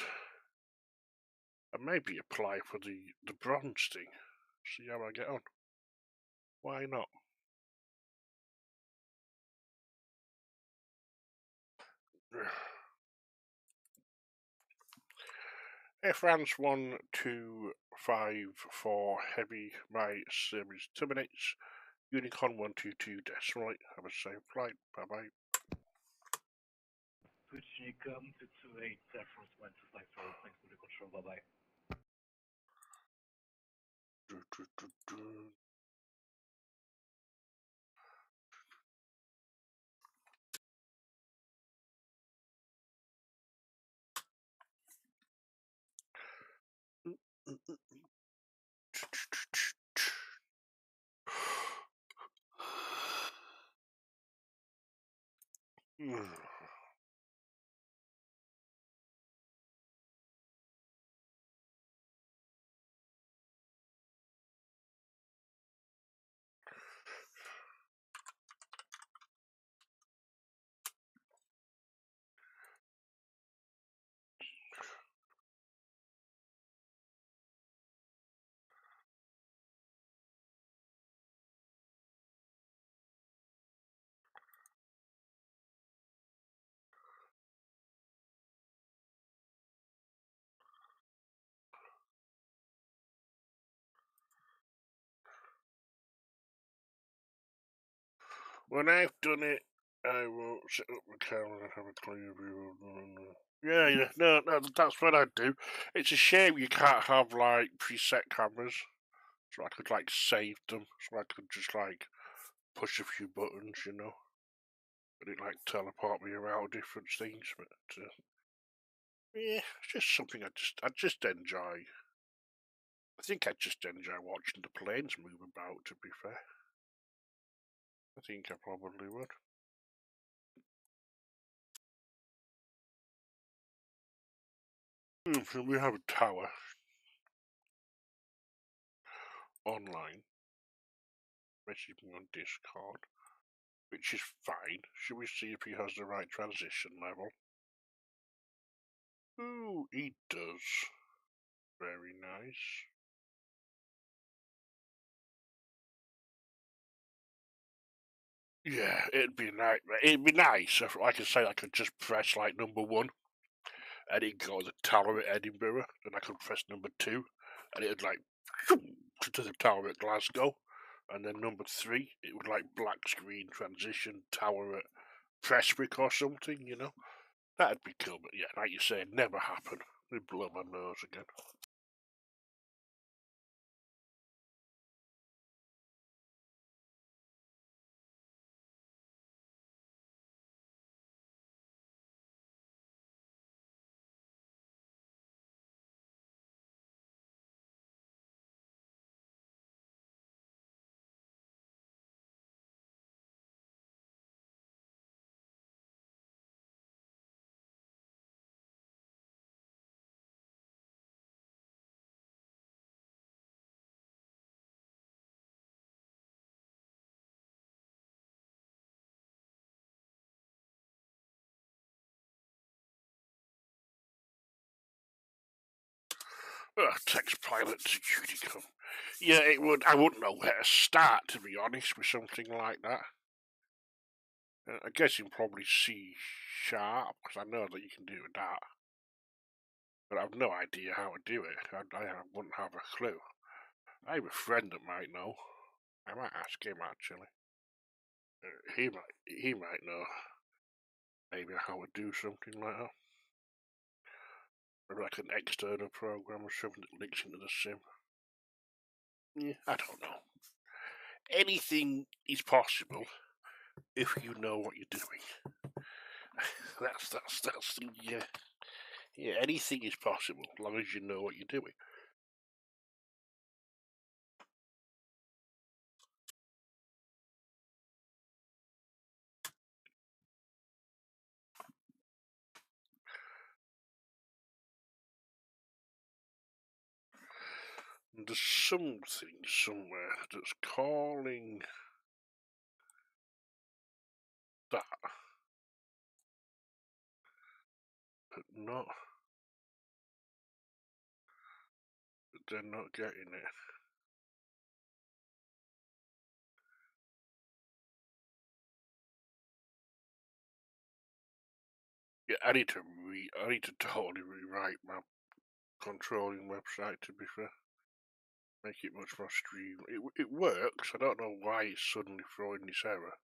maybe apply for the bronze thing. See how I get on. Why not? Air France 1254 Heavy, my service terminates. Unicorn 122 decimal. Have a safe flight. Bye bye. Switch Unicom 228 Air France 1254. Thanks for the control. Bye bye. When I've done it, I will set up the camera and have a clear view. Yeah, no, that's what I do. It's a shame you can't have, like, preset cameras. So I could, like, save them. So I could just, like, push a few buttons, you know. And it, like, teleport me around different things. But, yeah, it's just something I just enjoy. I think I just enjoy watching the planes move about, to be fair. I think I probably would. So we have a tower online, messaging on Discord, which is fine. Should we see if he has the right transition level? Ooh, he does. Very nice. Yeah, it'd be nice. It'd be nice if, like I say, I could just press like number 1, and it'd go to the Tower at Edinburgh, and I could press number 2, and it'd like to the Tower at Glasgow, and then number 3, it would like black screen transition Tower at Prestwick or something, you know. That'd be cool, but yeah, like you say, it never happened. It'd blow my nose again. Text pilot to Unicum. Yeah, it would. I wouldn't know where to start, to be honest, with something like that. I guess you can probably C#, because I know that you can do that. But I've no idea how to do it. I wouldn't have a clue. I have a friend that might know. I might ask him, actually. He might know maybe how to do something like that. Maybe like an external program or something that links into the sim. Yeah, I don't know. Anything is possible if you know what you're doing. that's the yeah. Anything is possible as long as you know what you're doing. There's something somewhere that's calling that, but not. But they're not getting it. Yeah, I need to totally rewrite my controlling website, to be fair. Make it much more stream. It works. I don't know why it's suddenly throwing this error,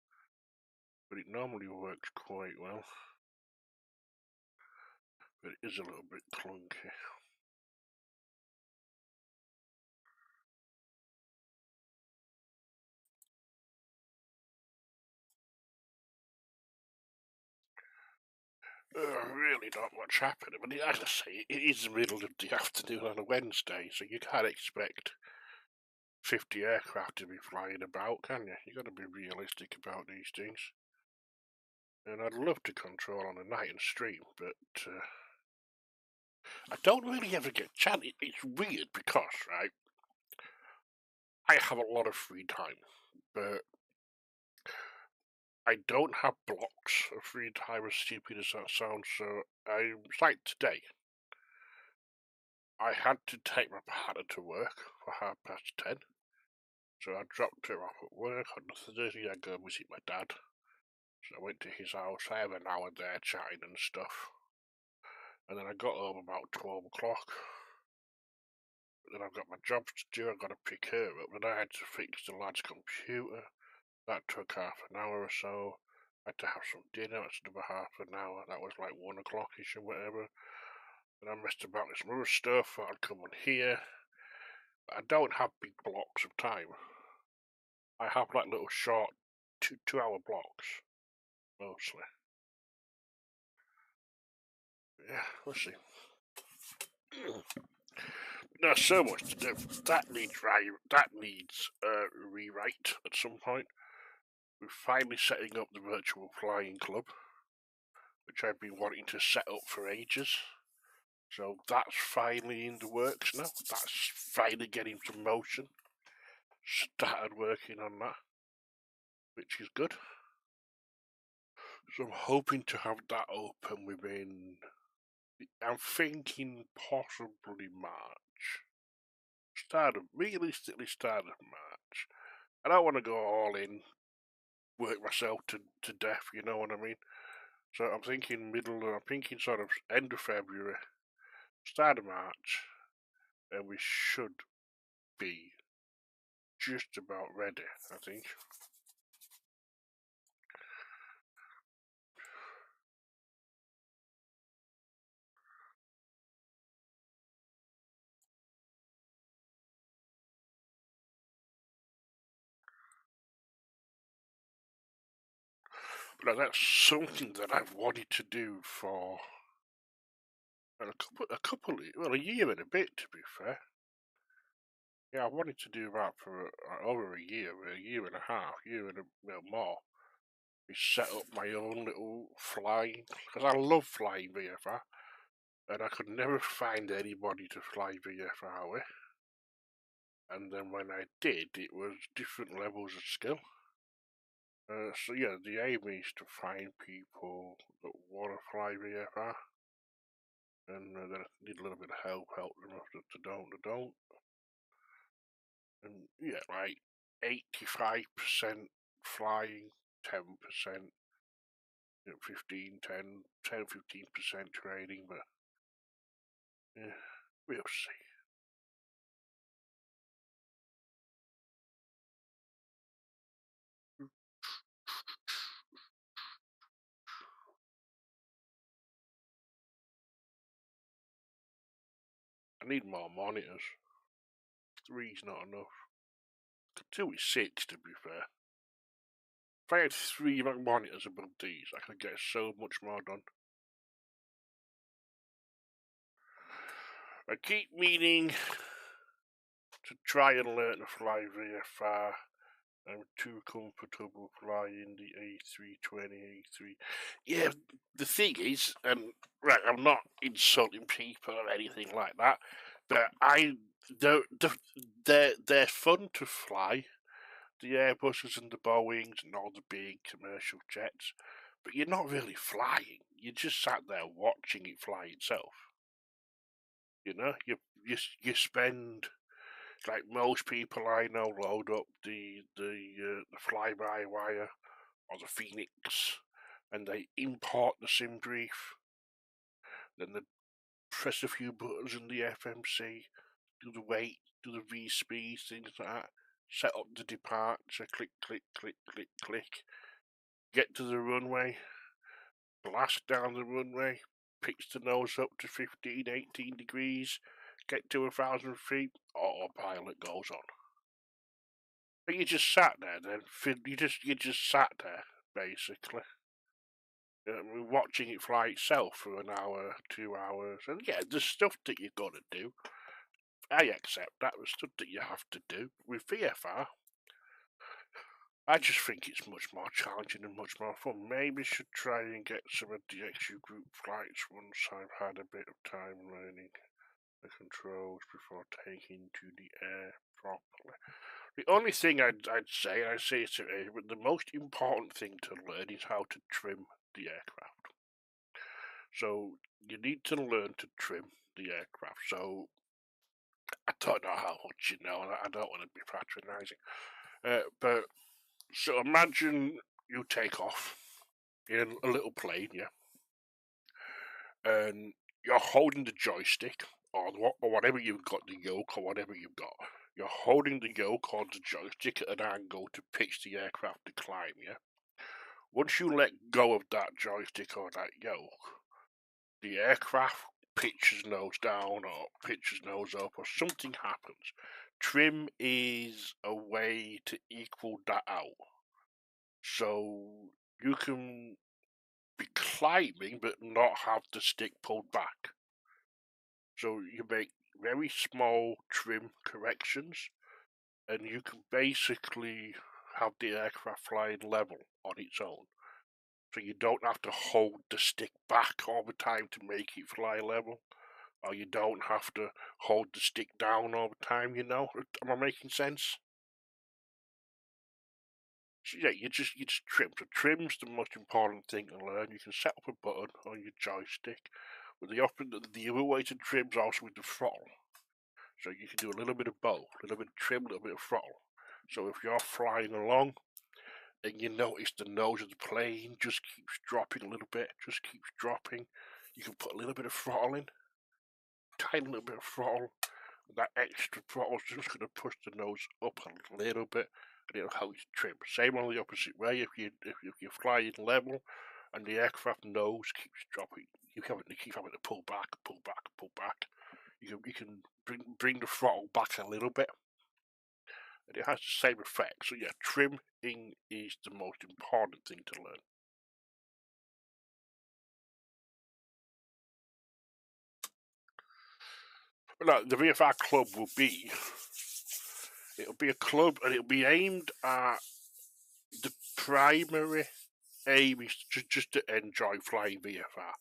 but it normally works quite well. But it is a little bit clunky. Really not much happening. But as I say, it is the middle of the afternoon on a Wednesday, so you can't expect 50 aircraft to be flying about, can you? You got to be realistic about these things. And I'd love to control on a night and stream, but I don't really ever get a chance. It's weird because, right, I have a lot of free time, but I don't have blocks of free time, as stupid as that sounds. So it's like today. I had to take my partner to work for 10:30. So I dropped her off at work on Thursday. I go visit my dad. So I went to his house. I have an hour there chatting and stuff. And then I got home about 12 o'clock. But then I've got my jobs to do. I've got to pick her up. Then I had to fix the lad's computer. That took half an hour or so. had to have some dinner. That's another half an hour. That was like 1 o'clock-ish or whatever. And I messed about with some other stuff. I'd come on here. But I don't have big blocks of time. I have like little short 2-hour blocks, mostly. Yeah, we'll see. There's so much to do. That needs rewrite at some point. We're finally setting up the virtual flying club, which I've been wanting to set up for ages. So that's finally in the works now. That's finally getting some motion. Started working on that, which is good. So I'm hoping to have that open within, I'm thinking possibly March. Realistically start of March. I don't want to go all in, work myself to death, you know what I mean? So I'm thinking sort of end of February, start of March, and we should be just about ready, I think. But that's something that I've wanted to do for a year and a bit, to be fair. Yeah, I wanted to do that for over a year and a half, year and more. We set up my own little flying, because I love flying VFR, and I could never find anybody to fly VFR with. And then when I did, it was different levels of skill. So yeah, the aim is to find people that want to fly VFR, and then I need a little bit of help them if they don't. And yeah, like 85% flying, 10%, 10-15% training, but yeah, we'll see. I need more monitors. 3's not enough. 2 is 6, to be fair. If I had 3 monitors above these, I could get so much more done. I keep meaning to try and learn to fly VFR. I'm too comfortable flying the A320, A3. Yeah, the thing is, and right, I'm not insulting people or anything like that, but they're fun to fly, the Airbuses and the Boeings and all the big commercial jets, but you're not really flying. You just sat there watching it fly itself. You know, you spend, like most people I know, load up the fly-by-wire or the Phoenix, and they import the sim brief. Then they press a few buttons in the FMC, do the weight, do the V-speed, things like that. Set up the departure, click, click, click, click, click. Get to the runway, blast down the runway, pitch the nose up to 15, 18 degrees, get to 1,000 feet, autopilot goes on. But you just sat there then, you just sat there, basically. Watching it fly itself for an hour, 2 hours, and yeah, there's stuff that you've got to do. I accept that, there's stuff that you have to do. With VFR, I just think it's much more challenging and much more fun. Maybe should try and get some of the XU group flights once I've had a bit of time learning the controls before taking to the air properly. The only thing I'd say, and I say it to everyone, the most important thing to learn is how to trim the aircraft. So you need to learn to trim the aircraft. So I don't know how much you know, and I don't want to be patronising, but so imagine you take off in a little plane, yeah, and you're holding the joystick or whatever you've got, the yoke or whatever you've got. You're holding the yoke or the joystick at an angle to pitch the aircraft to climb, yeah? once you let go of that joystick or that yoke, the aircraft pitches nose down or pitches nose up or something happens. Trim is a way to equal that out. So you can be climbing but not have the stick pulled back. So you make very small trim corrections and you can basically have the aircraft flying level on its own. So you don't have to hold the stick back all the time to make it fly level. Or you don't have to hold the stick down all the time, you know? Am I making sense? So yeah, you just trim. So trim's the most important thing to learn. You can set up a button on your joystick. With the other way to trim's also with the throttle. So you can do a little bit of both, a little bit of trim, a little bit of throttle. So if you're flying along and you notice the nose of the plane just keeps dropping a little bit, just keeps dropping, you can put a little bit of throttle in, tiny little bit of throttle. That extra throttle is just going to push the nose up a little bit, and it'll help you trim. Same on the opposite way. If you're flying level, and the aircraft nose keeps dropping, you keep having to pull back, pull back, pull back. You can bring the throttle back a little bit, and it has the same effect. So yeah, trimming is the most important thing to learn. Now, the VFR club it'll be a club, and it'll be aimed at the primary aim is just to enjoy flying VFR.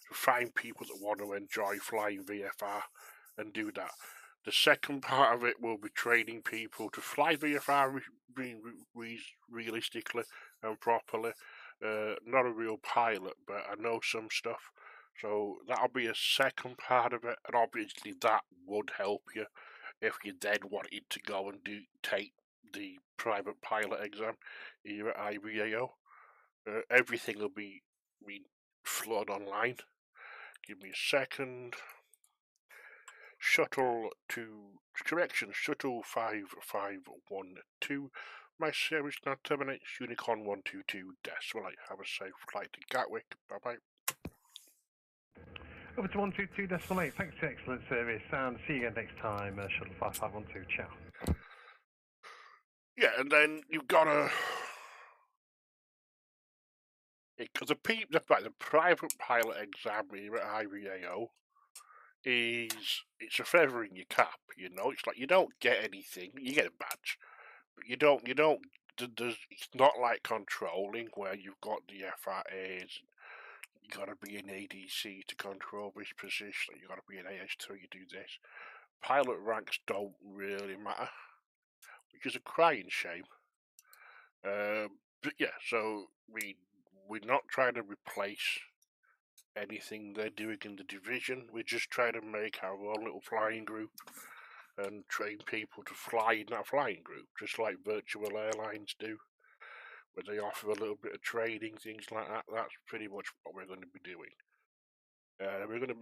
To find people that want to enjoy flying VFR and do that. The second part of it will be training people to fly VFR realistically and properly. Not a real pilot, but I know some stuff. So that'll be a second part of it, and obviously that would help you if you then wanted to go and take the private pilot exam here at IVAO. Everything will be flood online. Give me a second. Shuttle 5512. My service now terminates. Unicorn 122 decimal 8. Have a safe flight to Gatwick. Bye bye. Over to 122.8. Thanks for excellent service, and see you again next time. Shuttle 5512. Ciao. Yeah, and then you've got to. Because the private pilot exam here at IVAO it's a feather in your cap, you know. It's like you don't get anything, you get a badge, but you don't. It's not like controlling where you've got the FRAs. You got to be an ADC to control this position. You got to be an AS2 to do this. Pilot ranks don't really matter, which is a crying shame. But yeah, so we're not trying to replace anything they're doing in the division. We're just trying to make our own little flying group and train people to fly in that flying group, just like virtual airlines do, where they offer a little bit of training, things like that. That's pretty much what we're going to be doing. We're going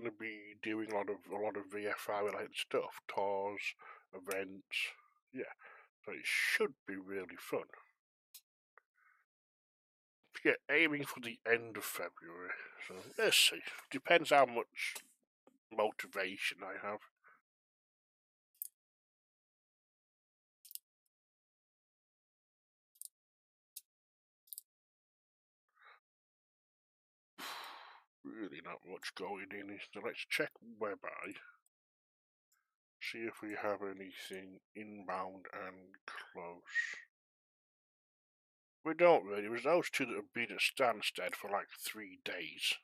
to be doing a lot of VFR related stuff, tours, events, yeah. So it should be really fun. Yeah, aiming for the end of February. So let's see. Depends how much motivation I have. Really not much going in. So let's check WebEye. See if we have anything inbound and close. We don't really. It was those two that have been at Stansted for like 3 days.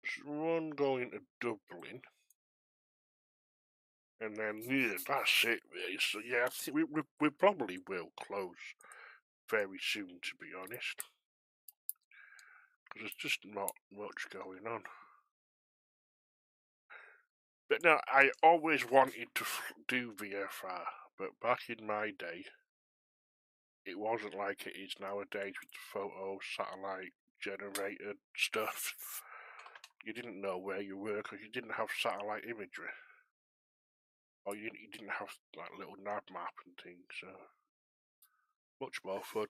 There's one going to Dublin. And then, yeah, that's it really. So yeah, I think we probably will close very soon, to be honest. Because there's just not much going on. But no, I always wanted to do VFR, but back in my day, it wasn't like it is nowadays with the photos, satellite generated stuff. You didn't know where you were because you didn't have satellite imagery. Or you didn't have like little nav map and things, so much more fun.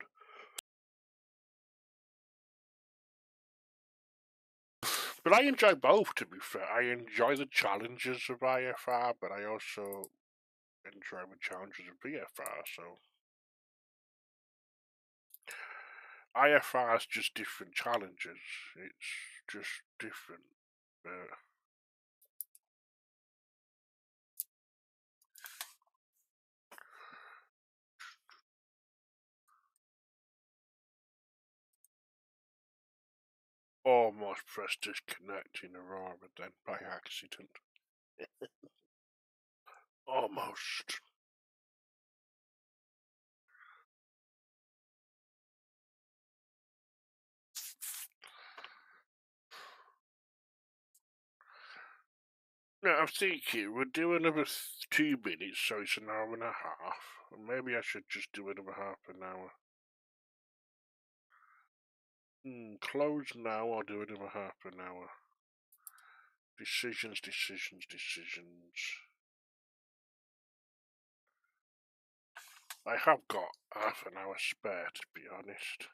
But I enjoy both, to be fair. I enjoy the challenges of IFR, but I also enjoy the challenges of VFR, so IFR is just different challenges. It's just different. Almost pressed disconnect in Aurora then by accident. Almost. No, I'm thinking we'll do another 2 minutes, so it's an hour and a half. And maybe I should just do another half an hour. Close now or do another half an hour. Decisions. I have got half an hour spare, to be honest.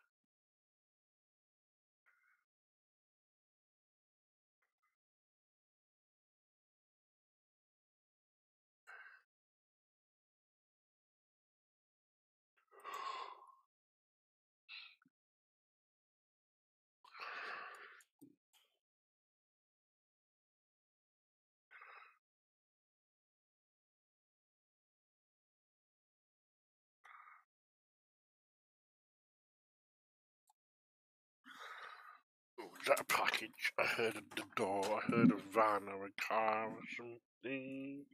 Oh, was that a package? I heard at the door. I heard a van or a car or something.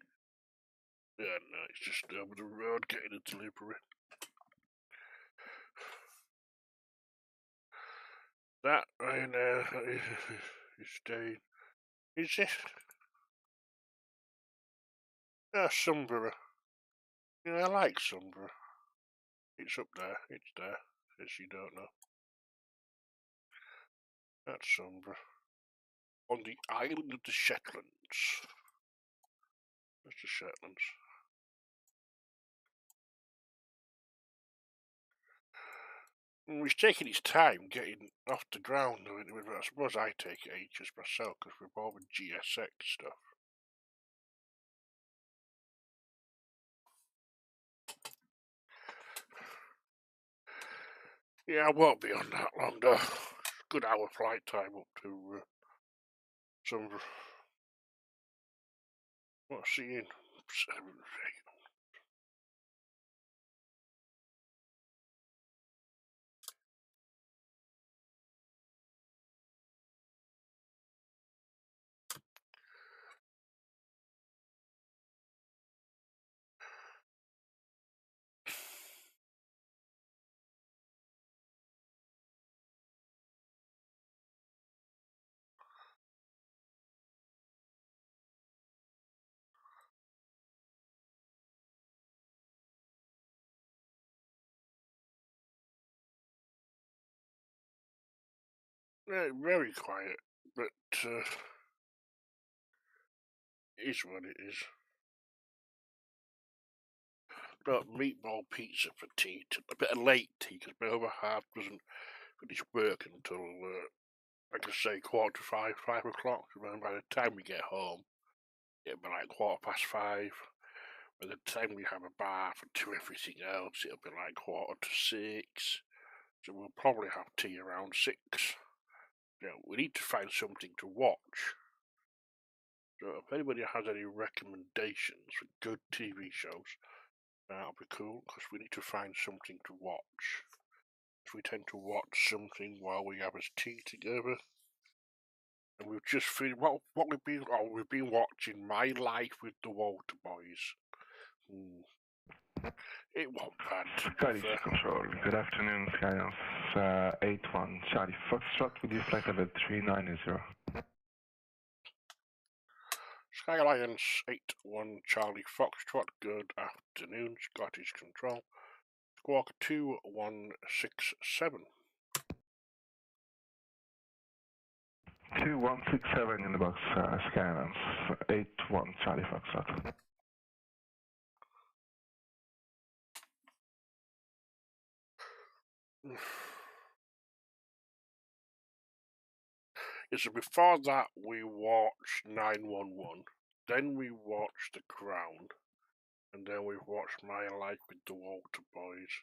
Yeah, no, it's just over the road getting a delivery. That right now is staying. Is this? Sunborough. Yeah, I like Sunborough. It's up there. It's there. As you don't know. That's Sunborough. On the island of the Shetlands. That's the Shetlands. He's taking his time getting off the ground. I suppose I take ages myself because we're all with GSX stuff. Yeah, I won't be on that long though. Good hour flight time up to Sunborough. What's he in? 7, 8. Yeah, very quiet, but it is what it is. Got meatball pizza for tea, a bit of late tea, because my other half doesn't finish work until, like I say, 4:45, 5 o'clock. And by the time we get home, it'll be like 5:15. By the time we have a bath and do everything else, it'll be like 5:45. So we'll probably have tea around 6. We need to find something to watch. So if anybody has any recommendations for good TV shows, that'll be cool, because we need to find something to watch. We tend to watch something while we have our tea together. And we've just finished what we've been watching My Life with the Water Boys. It wasn't bad. Sky Control, good afternoon, Skyhouse 81 Charlie Foxtrot with you, flight level 390. Sky Alliance 81 Charlie Foxtrot, good afternoon, Scottish Control. Squawk 2167. 2167 in the box, Skylands, 81 Charlie Foxtrot. Yeah, so before that we watched 911, then we watched The Crown, and then we've watched My Life with the Walter Boys.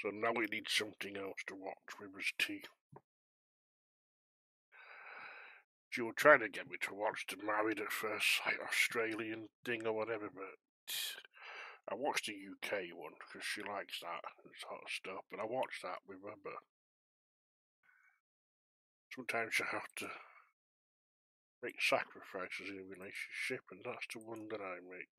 So now we need something else to watch with his tea. She was trying to get me to watch the Married at First Sight Australian thing or whatever, but I watched the UK one because she likes that sort of stuff, but I watched that with her, but sometimes you have to make sacrifices in a relationship, and that's the one that I make.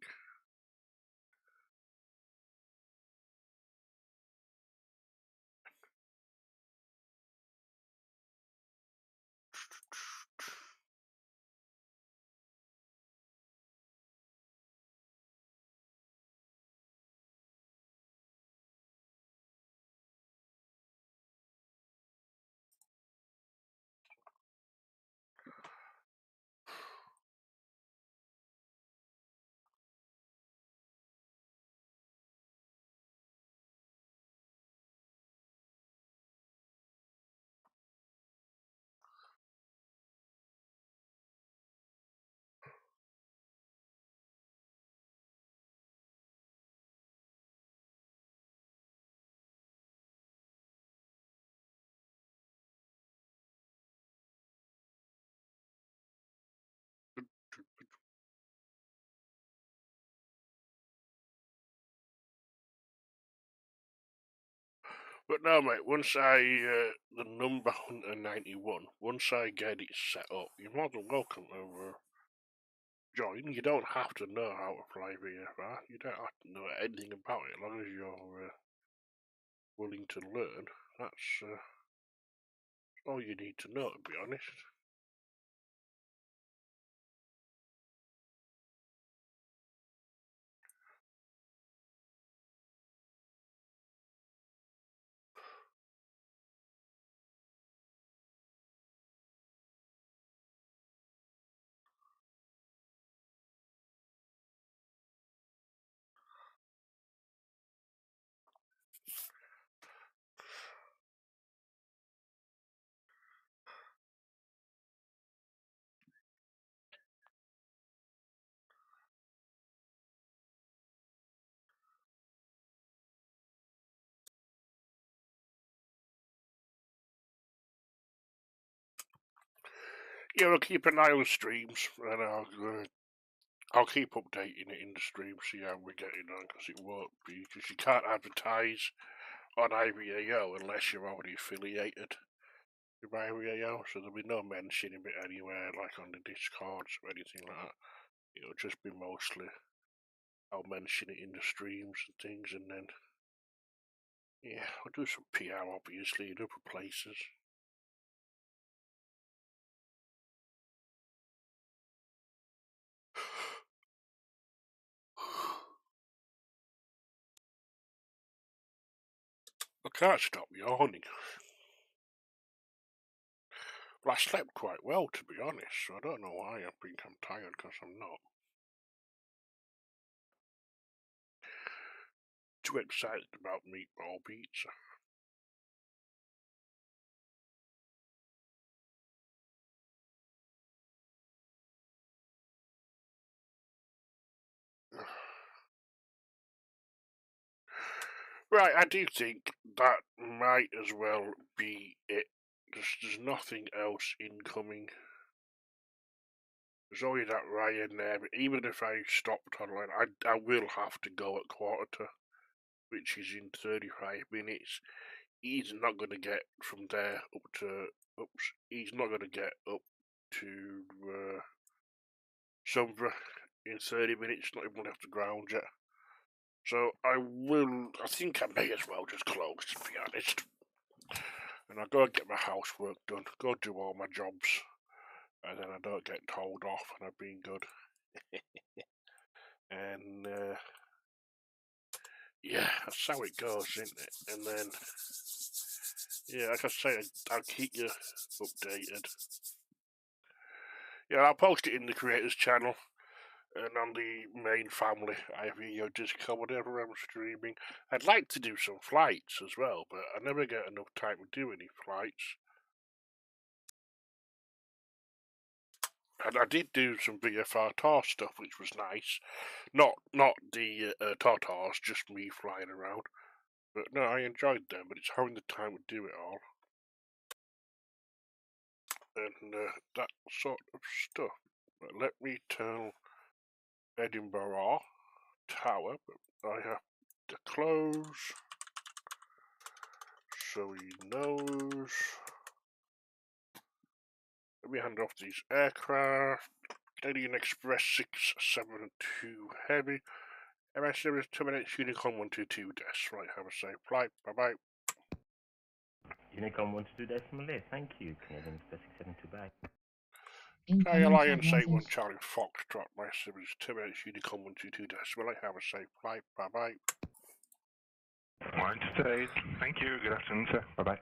But no, mate, once the number 191, once I get it set up, you're more than welcome to join. You don't have to know how to fly VFR. You don't have to know anything about it, as long as you're willing to learn. That's all you need to know, to be honest. Yeah, we'll keep an eye on streams, and I'll keep updating it in the stream, see how we're getting on, because it won't be, because you can't advertise on IVAO unless you're already affiliated with IVAO, so there'll be no mention of it anywhere, like on the Discords or anything like that. It'll just be mostly, I'll mention it in the streams and things, and then, yeah, I'll do some PR, obviously, in other places. I can't stop yawning. Well, I slept quite well, to be honest, so I don't know why I think I'm tired, because I'm not. Too excited about meatball pizza. Right, I do think that might as well be it. There's nothing else incoming. There's only that Ryan there, but even if I stopped online, I will have to go at quarter to, which is in 35 minutes. He's not going to get from there up to, he's not going to get up to Sunborough in 30 minutes, not even left the ground yet. So I think I may as well just close, to be honest. And I'll go and get my housework done, go do all my jobs, and then I don't get told off and I've been good. And yeah, that's how it goes, isn't it? And then, yeah, like I say, I'll keep you updated. Yeah, I'll post it in the creators channel and on the main family IVAO Discord whenever I'm streaming. I'd like to do some flights as well, but I never get enough time to do any flights. And I did do some VFR TAR stuff, which was nice. Not the Tartars, just me flying around. But no, I enjoyed them, but it's having the time to do it all. And that sort of stuff. But let me tell Edinburgh Tower, but I have to close so he knows. Let me hand off these aircraft. Canadian Express 672 Heavy. MS Series terminates Unicorn 122 Des. Right, have a safe flight. Bye bye. Unicorn 122.8, thank you. Canadian Express 672 back. Sky Alliance 81 Charlie Foxtrot. My series terminates Unicorn 122 Des. Right, have a safe flight. Bye bye. 128, thank you. Good afternoon, sir. Bye bye.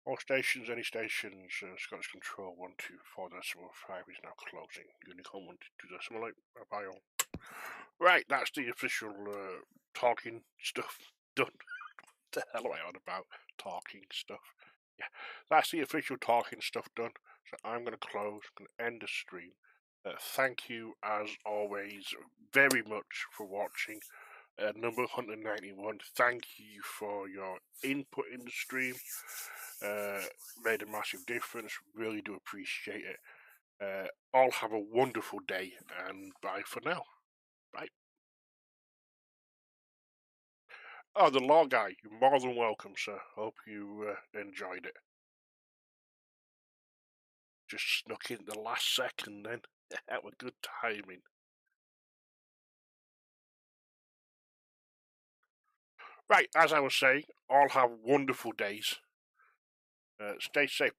All stations, any stations, Scottish Control 124.5 is now closing. Unicorn 122.8. Bye bye all. Right, that's the official talking stuff done. What the hell am I on about? Talking stuff. Yeah, that's the official talking stuff done. So I'm going to close, going to end the stream. Thank you, as always, very much for watching. Number 191, thank you for your input in the stream. Made a massive difference. Really do appreciate it. All have a wonderful day, and bye for now. Bye. Oh, the law guy, you're more than welcome, sir. Hope you enjoyed it. Just snuck in the last second then. That was good timing. Right, as I was saying, all have wonderful days. Stay safe.